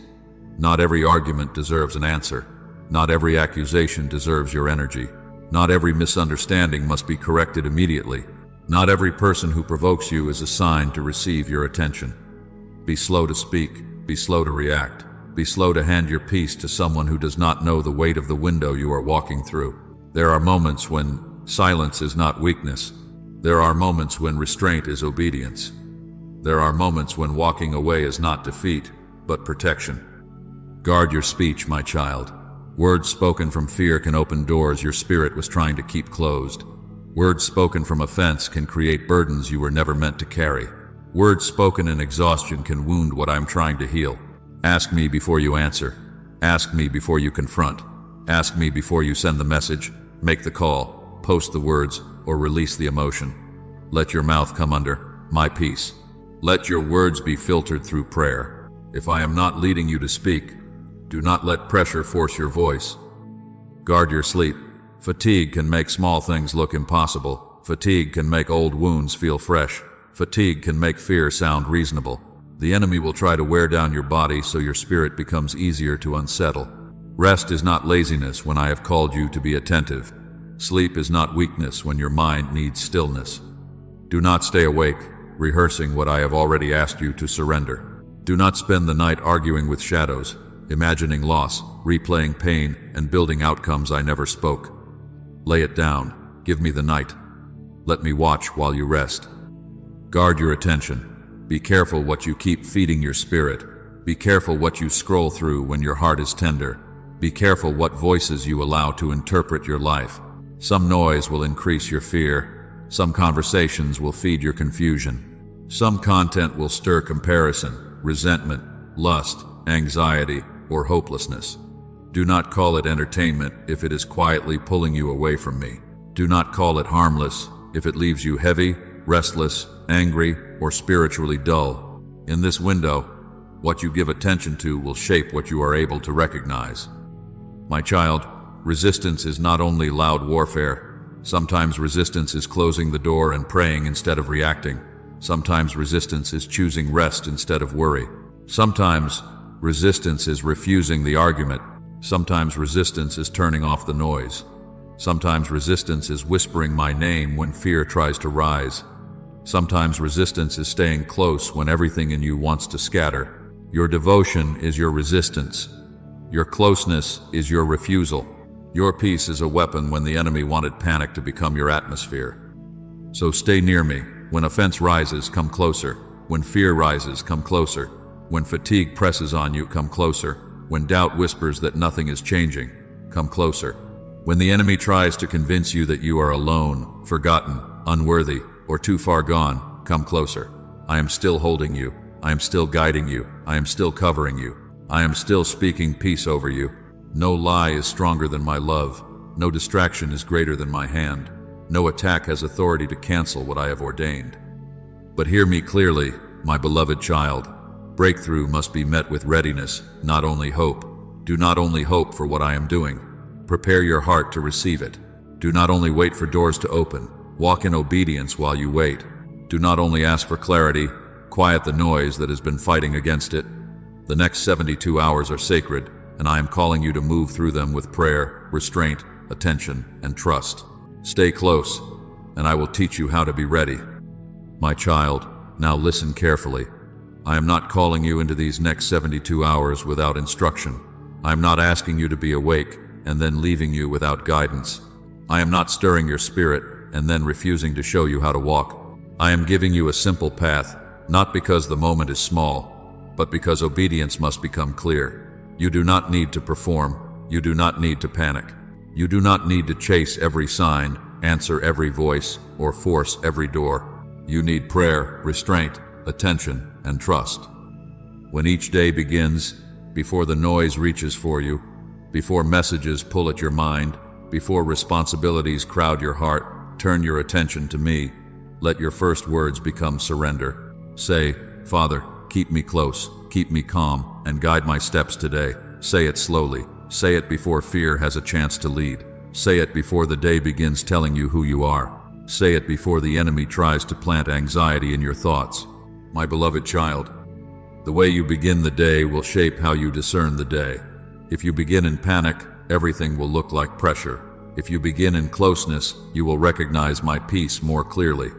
Not every argument deserves an answer. Not every accusation deserves your energy. Not every misunderstanding must be corrected immediately. Not every person who provokes you is assigned to receive your attention. Be slow to speak. Be slow to react. Be slow to hand your peace to someone who does not know the weight of the window you are walking through. There are moments when silence is not weakness. There are moments when restraint is obedience. There are moments when walking away is not defeat, but protection. Guard your speech, my child. Words spoken from fear can open doors your spirit was trying to keep closed. Words spoken from offense can create burdens you were never meant to carry. Words spoken in exhaustion can wound what I'm trying to heal. Ask me before you answer. Ask me before you confront. Ask me before you send the message, make the call, post the words, or release the emotion. Let your mouth come under my peace. Let your words be filtered through prayer. If I am not leading you to speak, do not let pressure force your voice. Guard your sleep. Fatigue can make small things look impossible. Fatigue can make old wounds feel fresh. Fatigue can make fear sound reasonable. The enemy will try to wear down your body so your spirit becomes easier to unsettle. Rest is not laziness when I have called you to be attentive. Sleep is not weakness when your mind needs stillness. Do not stay awake, rehearsing what I have already asked you to surrender. Do not spend the night arguing with shadows, imagining loss, replaying pain, and building outcomes I never spoke. Lay it down. Give me the night. Let me watch while you rest. Guard your attention. Be careful what you keep feeding your spirit. Be careful what you scroll through when your heart is tender. Be careful what voices you allow to interpret your life. Some noise will increase your fear. Some conversations will feed your confusion. Some content will stir comparison, resentment, lust, anxiety, or hopelessness. Do not call it entertainment if it is quietly pulling you away from me. Do not call it harmless if it leaves you heavy, restless, angry, or spiritually dull. In this window, what you give attention to will shape what you are able to recognize. My child, resistance is not only loud warfare. Sometimes resistance is closing the door and praying instead of reacting. Sometimes resistance is choosing rest instead of worry. Sometimes resistance is refusing the argument. Sometimes resistance is turning off the noise. Sometimes resistance is whispering my name when fear tries to rise. Sometimes resistance is staying close when everything in you wants to scatter. Your devotion is your resistance. Your closeness is your refusal. Your peace is a weapon when the enemy wanted panic to become your atmosphere. So stay near me. When offense rises, come closer. When fear rises, come closer. When fatigue presses on you, come closer. When doubt whispers that nothing is changing, come closer. When the enemy tries to convince you that you are alone, forgotten, unworthy, or too far gone, come closer. I am still holding you. I am still guiding you. I am still covering you. I am still speaking peace over you. No lie is stronger than my love. No distraction is greater than my hand. No attack has authority to cancel what I have ordained. But hear me clearly, my beloved child. Breakthrough must be met with readiness, not only hope. Do not only hope for what I am doing. Prepare your heart to receive it. Do not only wait for doors to open. Walk in obedience while you wait. Do not only ask for clarity. Quiet the noise that has been fighting against it. The next 72 hours are sacred, and I am calling you to move through them with prayer, restraint, attention, and trust. Stay close, and I will teach you how to be ready. My child, now listen carefully. I am not calling you into these next 72 hours without instruction. I am not asking you to be awake and then leaving you without guidance. I am not stirring your spirit and then refusing to show you how to walk. I am giving you a simple path, not because the moment is small, but because obedience must become clear. You do not need to perform. You do not need to panic. You do not need to chase every sign, answer every voice, or force every door. You need prayer, restraint, attention, and trust. When each day begins, before the noise reaches for you, before messages pull at your mind, before responsibilities crowd your heart, turn your attention to me. Let your first words become surrender. Say, Father, keep me close, keep me calm, and guide my steps today. Say it slowly. Say it before fear has a chance to lead. Say it before the day begins telling you who you are. Say it before the enemy tries to plant anxiety in your thoughts. My beloved child, the way you begin the day will shape how you discern the day. If you begin in panic, everything will look like pressure. If you begin in closeness, you will recognize my peace more clearly.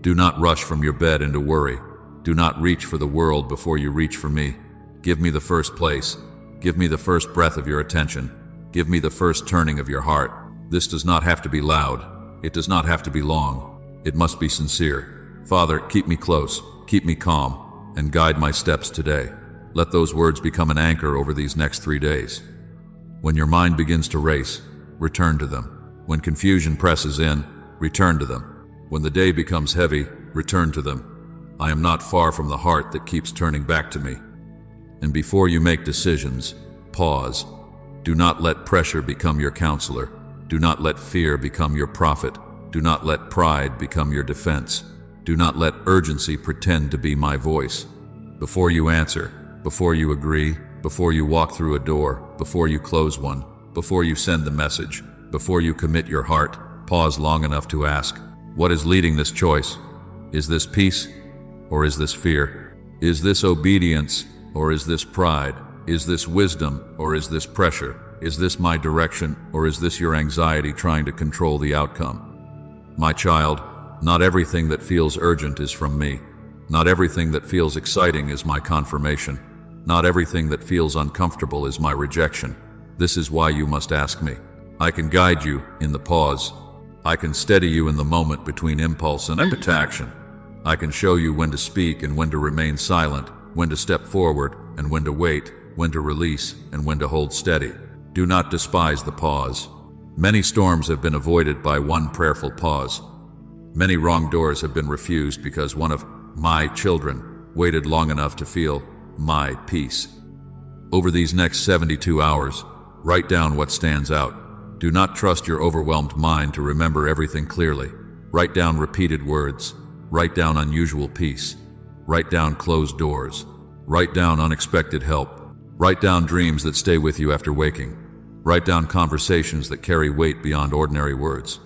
Do not rush from your bed into worry. Do not reach for the world before you reach for me. Give me the first place. Give me the first breath of your attention. Give me the first turning of your heart. This does not have to be loud. It does not have to be long. It must be sincere. Father, keep me close. Keep me calm and guide my steps today. Let those words become an anchor over these next 3 days. When your mind begins to race, return to them. When confusion presses in, return to them. When the day becomes heavy, return to them. I am not far from the heart that keeps turning back to me. And before you make decisions, pause. Do not let pressure become your counselor. Do not let fear become your prophet. Do not let pride become your defense. Do not let urgency pretend to be my voice. Before you answer, before you agree, before you walk through a door, before you close one, before you send the message, before you commit your heart, pause long enough to ask, what is leading this choice? Is this peace, or is this fear? Is this obedience, or is this pride? Is this wisdom, or is this pressure? Is this my direction, or is this your anxiety trying to control the outcome? My child, not everything that feels urgent is from me. Not everything that feels exciting is my confirmation. Not everything that feels uncomfortable is my rejection. This is why you must ask me. I can guide you in the pause. I can steady you in the moment between impulse and action. I can show you when to speak and when to remain silent, when to step forward and when to wait, when to release and when to hold steady. Do not despise the pause. Many storms have been avoided by one prayerful pause. Many wrong doors have been refused because one of my children waited long enough to feel my peace. Over these next 72 hours, write down what stands out. Do not trust your overwhelmed mind to remember everything clearly. Write down repeated words. Write down unusual peace. Write down closed doors. Write down unexpected help. Write down dreams that stay with you after waking. Write down conversations that carry weight beyond ordinary words.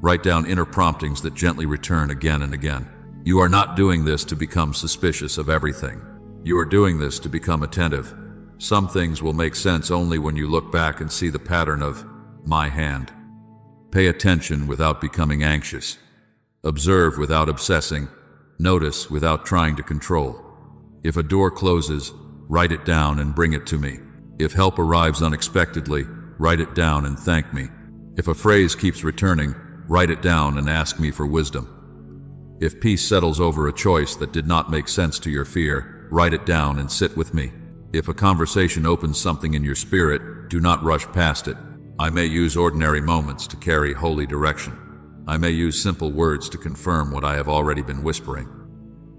Write down inner promptings that gently return again and again. You are not doing this to become suspicious of everything. You are doing this to become attentive. Some things will make sense only when you look back and see the pattern of my hand. Pay attention without becoming anxious. Observe without obsessing. Notice without trying to control. If a door closes, write it down and bring it to me. If help arrives unexpectedly, write it down and thank me. If a phrase keeps returning, write it down and ask me for wisdom. If peace settles over a choice that did not make sense to your fear, write it down and sit with me. If a conversation opens something in your spirit, do not rush past it. I may use ordinary moments to carry holy direction. I may use simple words to confirm what I have already been whispering.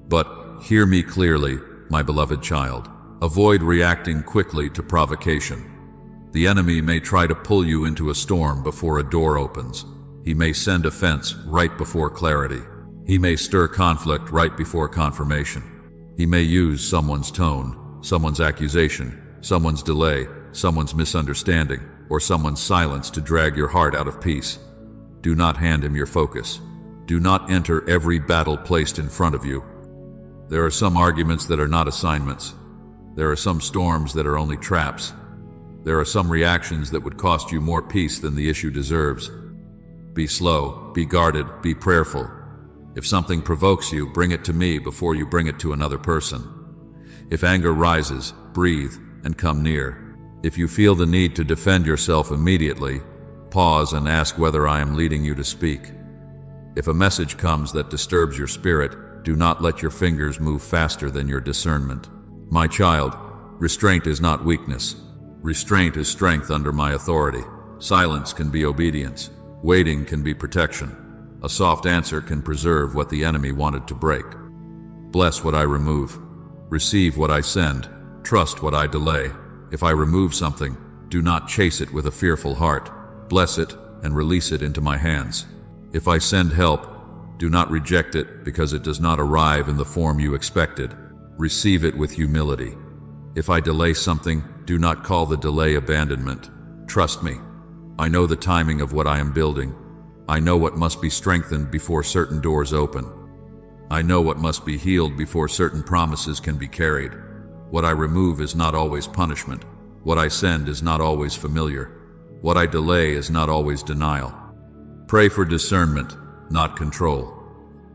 But hear me clearly, my beloved child. Avoid reacting quickly to provocation. The enemy may try to pull you into a storm before a door opens. He may send offense right before clarity. He may stir conflict right before confirmation. He may use someone's tone, someone's accusation, someone's delay, someone's misunderstanding, or someone's silence to drag your heart out of peace. Do not hand him your focus. Do not enter every battle placed in front of you. There are some arguments that are not assignments. There are some storms that are only traps. There are some reactions that would cost you more peace than the issue deserves. Be slow, be guarded, be prayerful. If something provokes you, bring it to me before you bring it to another person. If anger rises, breathe and come near. If you feel the need to defend yourself immediately, pause and ask whether I am leading you to speak. If a message comes that disturbs your spirit, do not let your fingers move faster than your discernment. My child, restraint is not weakness. Restraint is strength under my authority. Silence can be obedience. Waiting can be protection. A soft answer can preserve what the enemy wanted to break. Bless what I remove. Receive what I send. Trust what I delay. If I remove something, do not chase it with a fearful heart. Bless it and release it into my hands. If I send help, do not reject it because it does not arrive in the form you expected. Receive it with humility. If I delay something, do not call the delay abandonment. Trust me. I know the timing of what I am building. I know what must be strengthened before certain doors open. I know what must be healed before certain promises can be carried. What I remove is not always punishment. What I send is not always familiar. What I delay is not always denial. Pray for discernment, not control.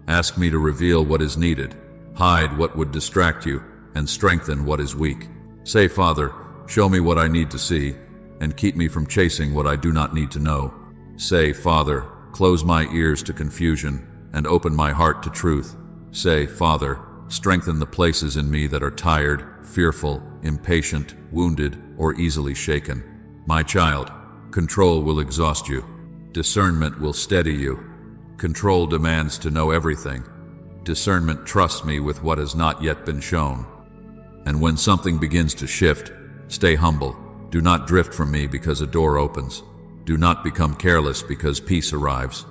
Ask me to reveal what is needed, hide what would distract you, and strengthen what is weak. Say, Father, show me what I need to see, and keep me from chasing what I do not need to know. Say, Father, close my ears to confusion, and open my heart to truth. Say, Father, Strengthen the places in me that are tired, fearful, impatient, wounded, or easily shaken. My child, control will exhaust you. Discernment will steady you. Control demands to know everything. Discernment trusts me with what has not yet been shown. And when something begins to shift, stay humble. Do not drift from me because a door opens. Do not become careless because peace arrives.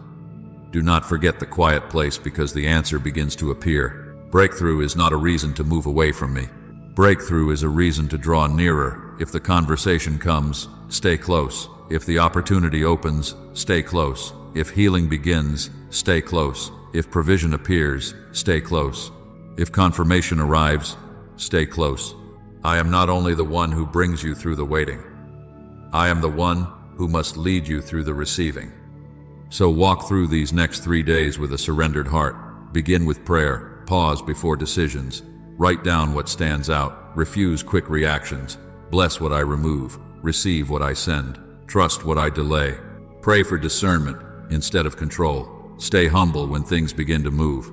Do not forget the quiet place because the answer begins to appear. Breakthrough is not a reason to move away from me. Breakthrough is a reason to draw nearer. If the conversation comes, stay close. If the opportunity opens, stay close. If healing begins, stay close. If provision appears, stay close. If confirmation arrives, stay close. I am not only the one who brings you through the waiting. I am the one who must lead you through the receiving. So walk through these next 3 days with a surrendered heart. Begin with prayer. Pause before decisions. Write down what stands out. Refuse quick reactions. Bless what I remove. Receive what I send. Trust what I delay. Pray for discernment instead of control. Stay humble when things begin to move.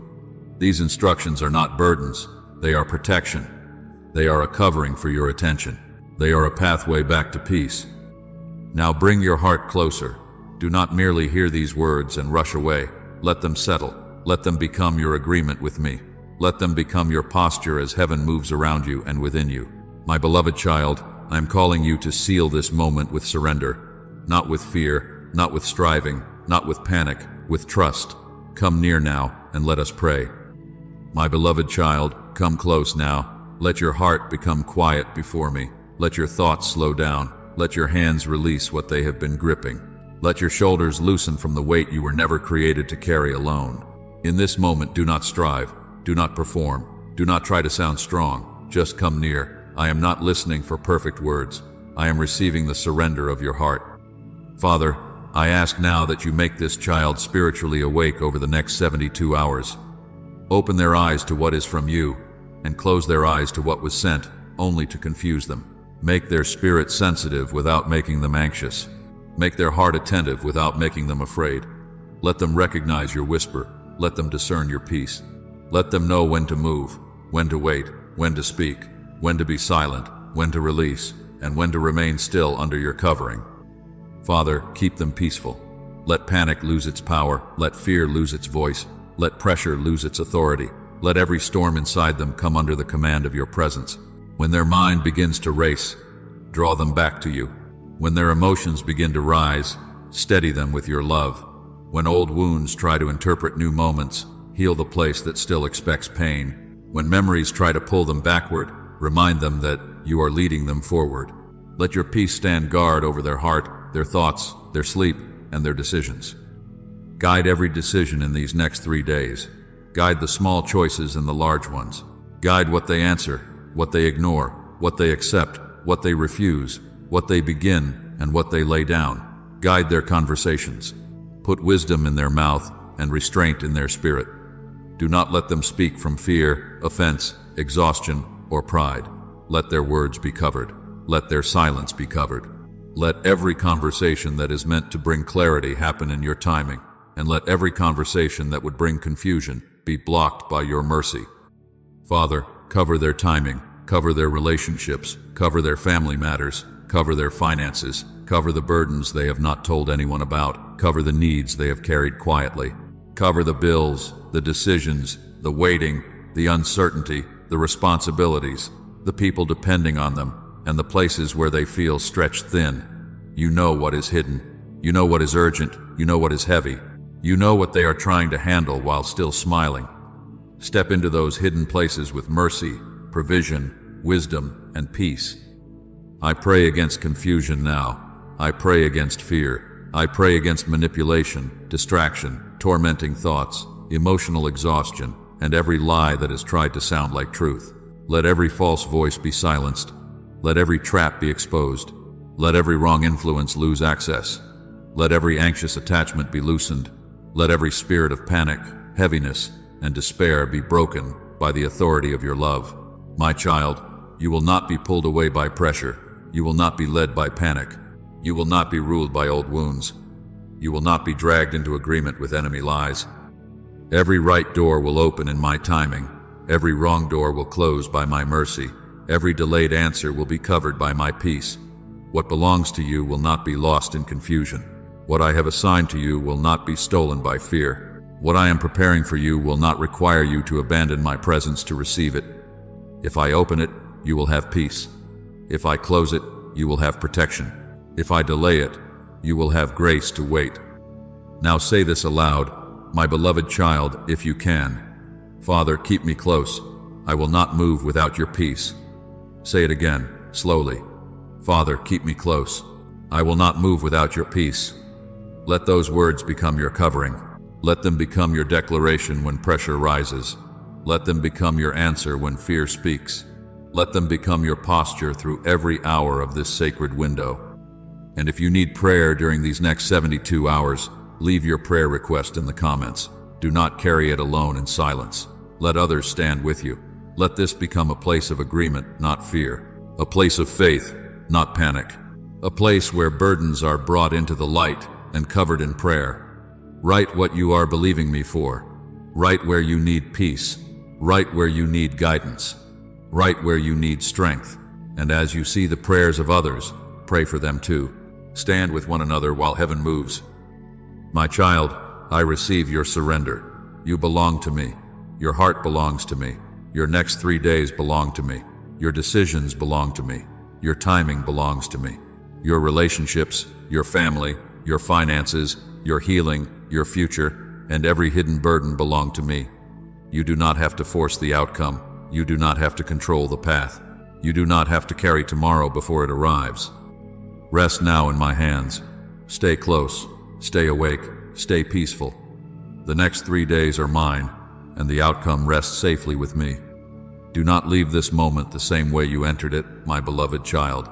These instructions are not burdens. They are protection. They are a covering for your attention. They are a pathway back to peace. Now bring your heart closer. Do not merely hear these words and rush away. Let them settle. Let them become your agreement with me. Let them become your posture as heaven moves around you and within you. My beloved child, I am calling you to seal this moment with surrender. Not with fear, not with striving, not with panic, with trust. Come near now and let us pray. My beloved child, come close now. Let your heart become quiet before me. Let your thoughts slow down. Let your hands release what they have been gripping. Let your shoulders loosen from the weight you were never created to carry alone. In this moment, do not strive. Do not perform. Do not try to sound strong. Just come near. I am not listening for perfect words. I am receiving the surrender of your heart. Father, I ask now that you make this child spiritually awake over the next 72 hours. Open their eyes to what is from you, and close their eyes to what was sent, only to confuse them. Make their spirit sensitive without making them anxious. Make their heart attentive without making them afraid. Let them recognize your whisper. Let them discern your peace. Let them know when to move, when to wait, when to speak, when to be silent, when to release, and when to remain still under your covering. Father, keep them peaceful. Let panic lose its power. Let fear lose its voice. Let pressure lose its authority. Let every storm inside them come under the command of your presence. When their mind begins to race, draw them back to you. When their emotions begin to rise, steady them with your love. When old wounds try to interpret new moments, heal the place that still expects pain. When memories try to pull them backward, remind them that you are leading them forward. Let your peace stand guard over their heart, their thoughts, their sleep, and their decisions. Guide every decision in these next 3 days. Guide the small choices and the large ones. Guide what they answer, what they ignore, what they accept, what they refuse, what they begin, and what they lay down. Guide their conversations. Put wisdom in their mouth and restraint in their spirit. Do not let them speak from fear, offense, exhaustion, or pride. Let their words be covered. Let their silence be covered. Let every conversation that is meant to bring clarity happen in your timing, and let every conversation that would bring confusion be blocked by your mercy. Father, cover their timing, cover their relationships, cover their family matters, cover their finances, cover the burdens they have not told anyone about, cover the needs they have carried quietly. Cover the bills, the decisions, the waiting, the uncertainty, the responsibilities, the people depending on them, and the places where they feel stretched thin. You know what is hidden. You know what is urgent. You know what is heavy. You know what they are trying to handle while still smiling. Step into those hidden places with mercy, provision, wisdom, and peace. I pray against confusion now. I pray against fear. I pray against manipulation, distraction, tormenting thoughts, emotional exhaustion, and every lie that has tried to sound like truth. Let every false voice be silenced. Let every trap be exposed. Let every wrong influence lose access. Let every anxious attachment be loosened. Let every spirit of panic, heaviness, and despair be broken by the authority of your love. My child, you will not be pulled away by pressure. You will not be led by panic. You will not be ruled by old wounds. You will not be dragged into agreement with enemy lies. Every right door will open in my timing. Every wrong door will close by my mercy. Every delayed answer will be covered by my peace. What belongs to you will not be lost in confusion. What I have assigned to you will not be stolen by fear. What I am preparing for you will not require you to abandon my presence to receive it. If I open it, you will have peace. If I close it, you will have protection. If I delay it, you will have grace to wait. Now say this aloud, my beloved child, if you can. Father, keep me close. I will not move without your peace. Say it again, slowly. Father, keep me close. I will not move without your peace. Let those words become your covering. Let them become your declaration when pressure rises. Let them become your answer when fear speaks. Let them become your posture through every hour of this sacred window. And if you need prayer during these next 72 hours, leave your prayer request in the comments. Do not carry it alone in silence. Let others stand with you. Let this become a place of agreement, not fear. A place of faith, not panic. A place where burdens are brought into the light and covered in prayer. Write what you are believing me for. Write where you need peace. Write where you need guidance. Write where you need strength. And as you see the prayers of others, pray for them too. Stand with one another while heaven moves. My child, I receive your surrender. You belong to me. Your heart belongs to me. Your next 3 days belong to me. Your decisions belong to me. Your timing belongs to me. Your relationships, your family, your finances, your healing, your future, and every hidden burden belong to me. You do not have to force the outcome. You do not have to control the path. You do not have to carry tomorrow before it arrives. Rest now in my hands. Stay close. Stay awake. Stay peaceful. The next 3 days are mine, and the outcome rests safely with me. Do not leave this moment the same way you entered it, my beloved child.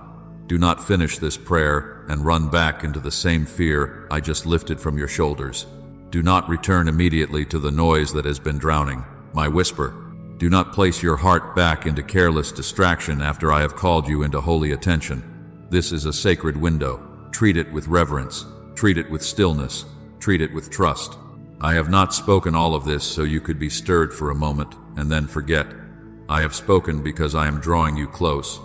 Do not finish this prayer and run back into the same fear I just lifted from your shoulders. Do not return immediately to the noise that has been drowning, my whisper. Do not place your heart back into careless distraction after I have called you into holy attention. This is a sacred window. Treat it with reverence. Treat it with stillness. Treat it with trust. I have not spoken all of this so you could be stirred for a moment and then forget. I have spoken because I am drawing you close.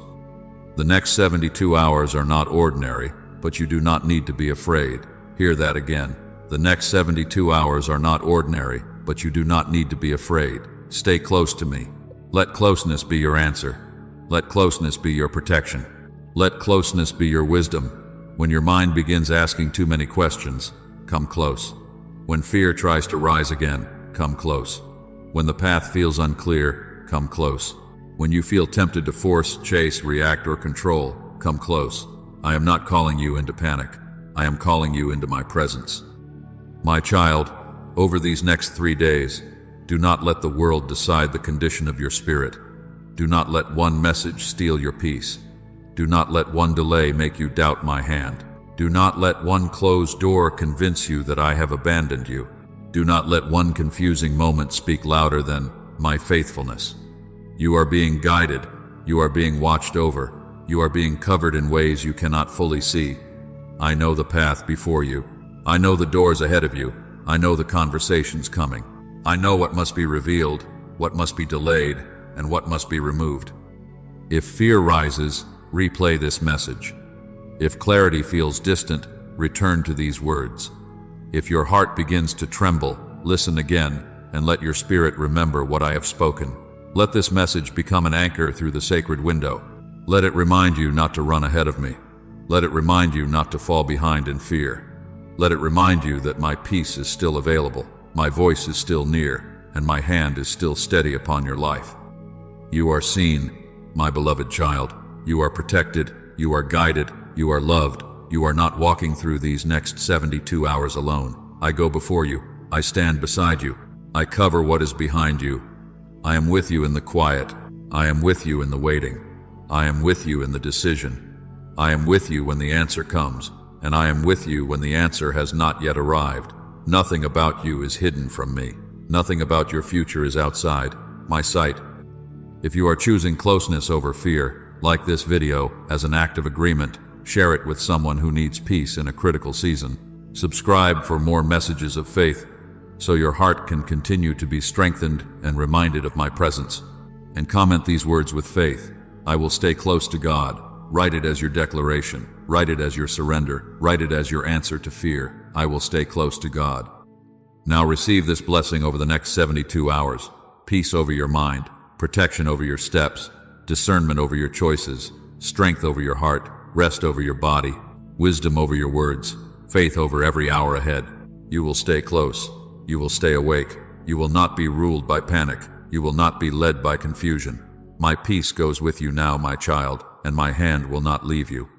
The next 72 hours are not ordinary, but you do not need to be afraid. Hear that again. The next 72 hours are not ordinary, but you do not need to be afraid. Stay close to me. Let closeness be your answer. Let closeness be your protection. Let closeness be your wisdom. When your mind begins asking too many questions, come close. When fear tries to rise again, come close. When the path feels unclear, come close. When you feel tempted to force, chase, react, or control, come close. I am not calling you into panic. I am calling you into my presence. My child, over these next 3 days, do not let the world decide the condition of your spirit. Do not let one message steal your peace. Do not let one delay make you doubt my hand. Do not let one closed door convince you that I have abandoned you. Do not let one confusing moment speak louder than my faithfulness. You are being guided. You are being watched over. You are being covered in ways you cannot fully see. I know the path before you. I know the doors ahead of you. I know the conversations coming. I know what must be revealed, what must be delayed, and what must be removed. If fear rises, replay this message. If clarity feels distant, return to these words. If your heart begins to tremble, listen again, and let your spirit remember what I have spoken. Let this message become an anchor through the sacred window. Let it remind you not to run ahead of me. Let it remind you not to fall behind in fear. Let it remind you that my peace is still available, my voice is still near, and my hand is still steady upon your life. You are seen, my beloved child. You are protected, you are guided, you are loved. You are not walking through these next 72 hours alone. I go before you. I stand beside you. I cover what is behind you. I am with you in the quiet. I am with you in the waiting. I am with you in the decision. I am with you when the answer comes, and I am with you when the answer has not yet arrived. Nothing about you is hidden from me. Nothing about your future is outside my sight. If you are choosing closeness over fear, like this video as an act of agreement, share it with someone who needs peace in a critical season. Subscribe for more messages of faith. so your heart can continue to be strengthened and reminded of my presence. And comment these words with faith. I will stay close to God. Write it as your declaration. Write it as your surrender. Write it as your answer to fear. I will stay close to God. Now receive this blessing over the next 72 hours. Peace over your mind, protection over your steps, discernment over your choices, strength over your heart, rest over your body, wisdom over your words, faith over every hour ahead. You will stay close. You will stay awake. You will not be ruled by panic. You will not be led by confusion. My peace goes with you now, my child, and my hand will not leave you.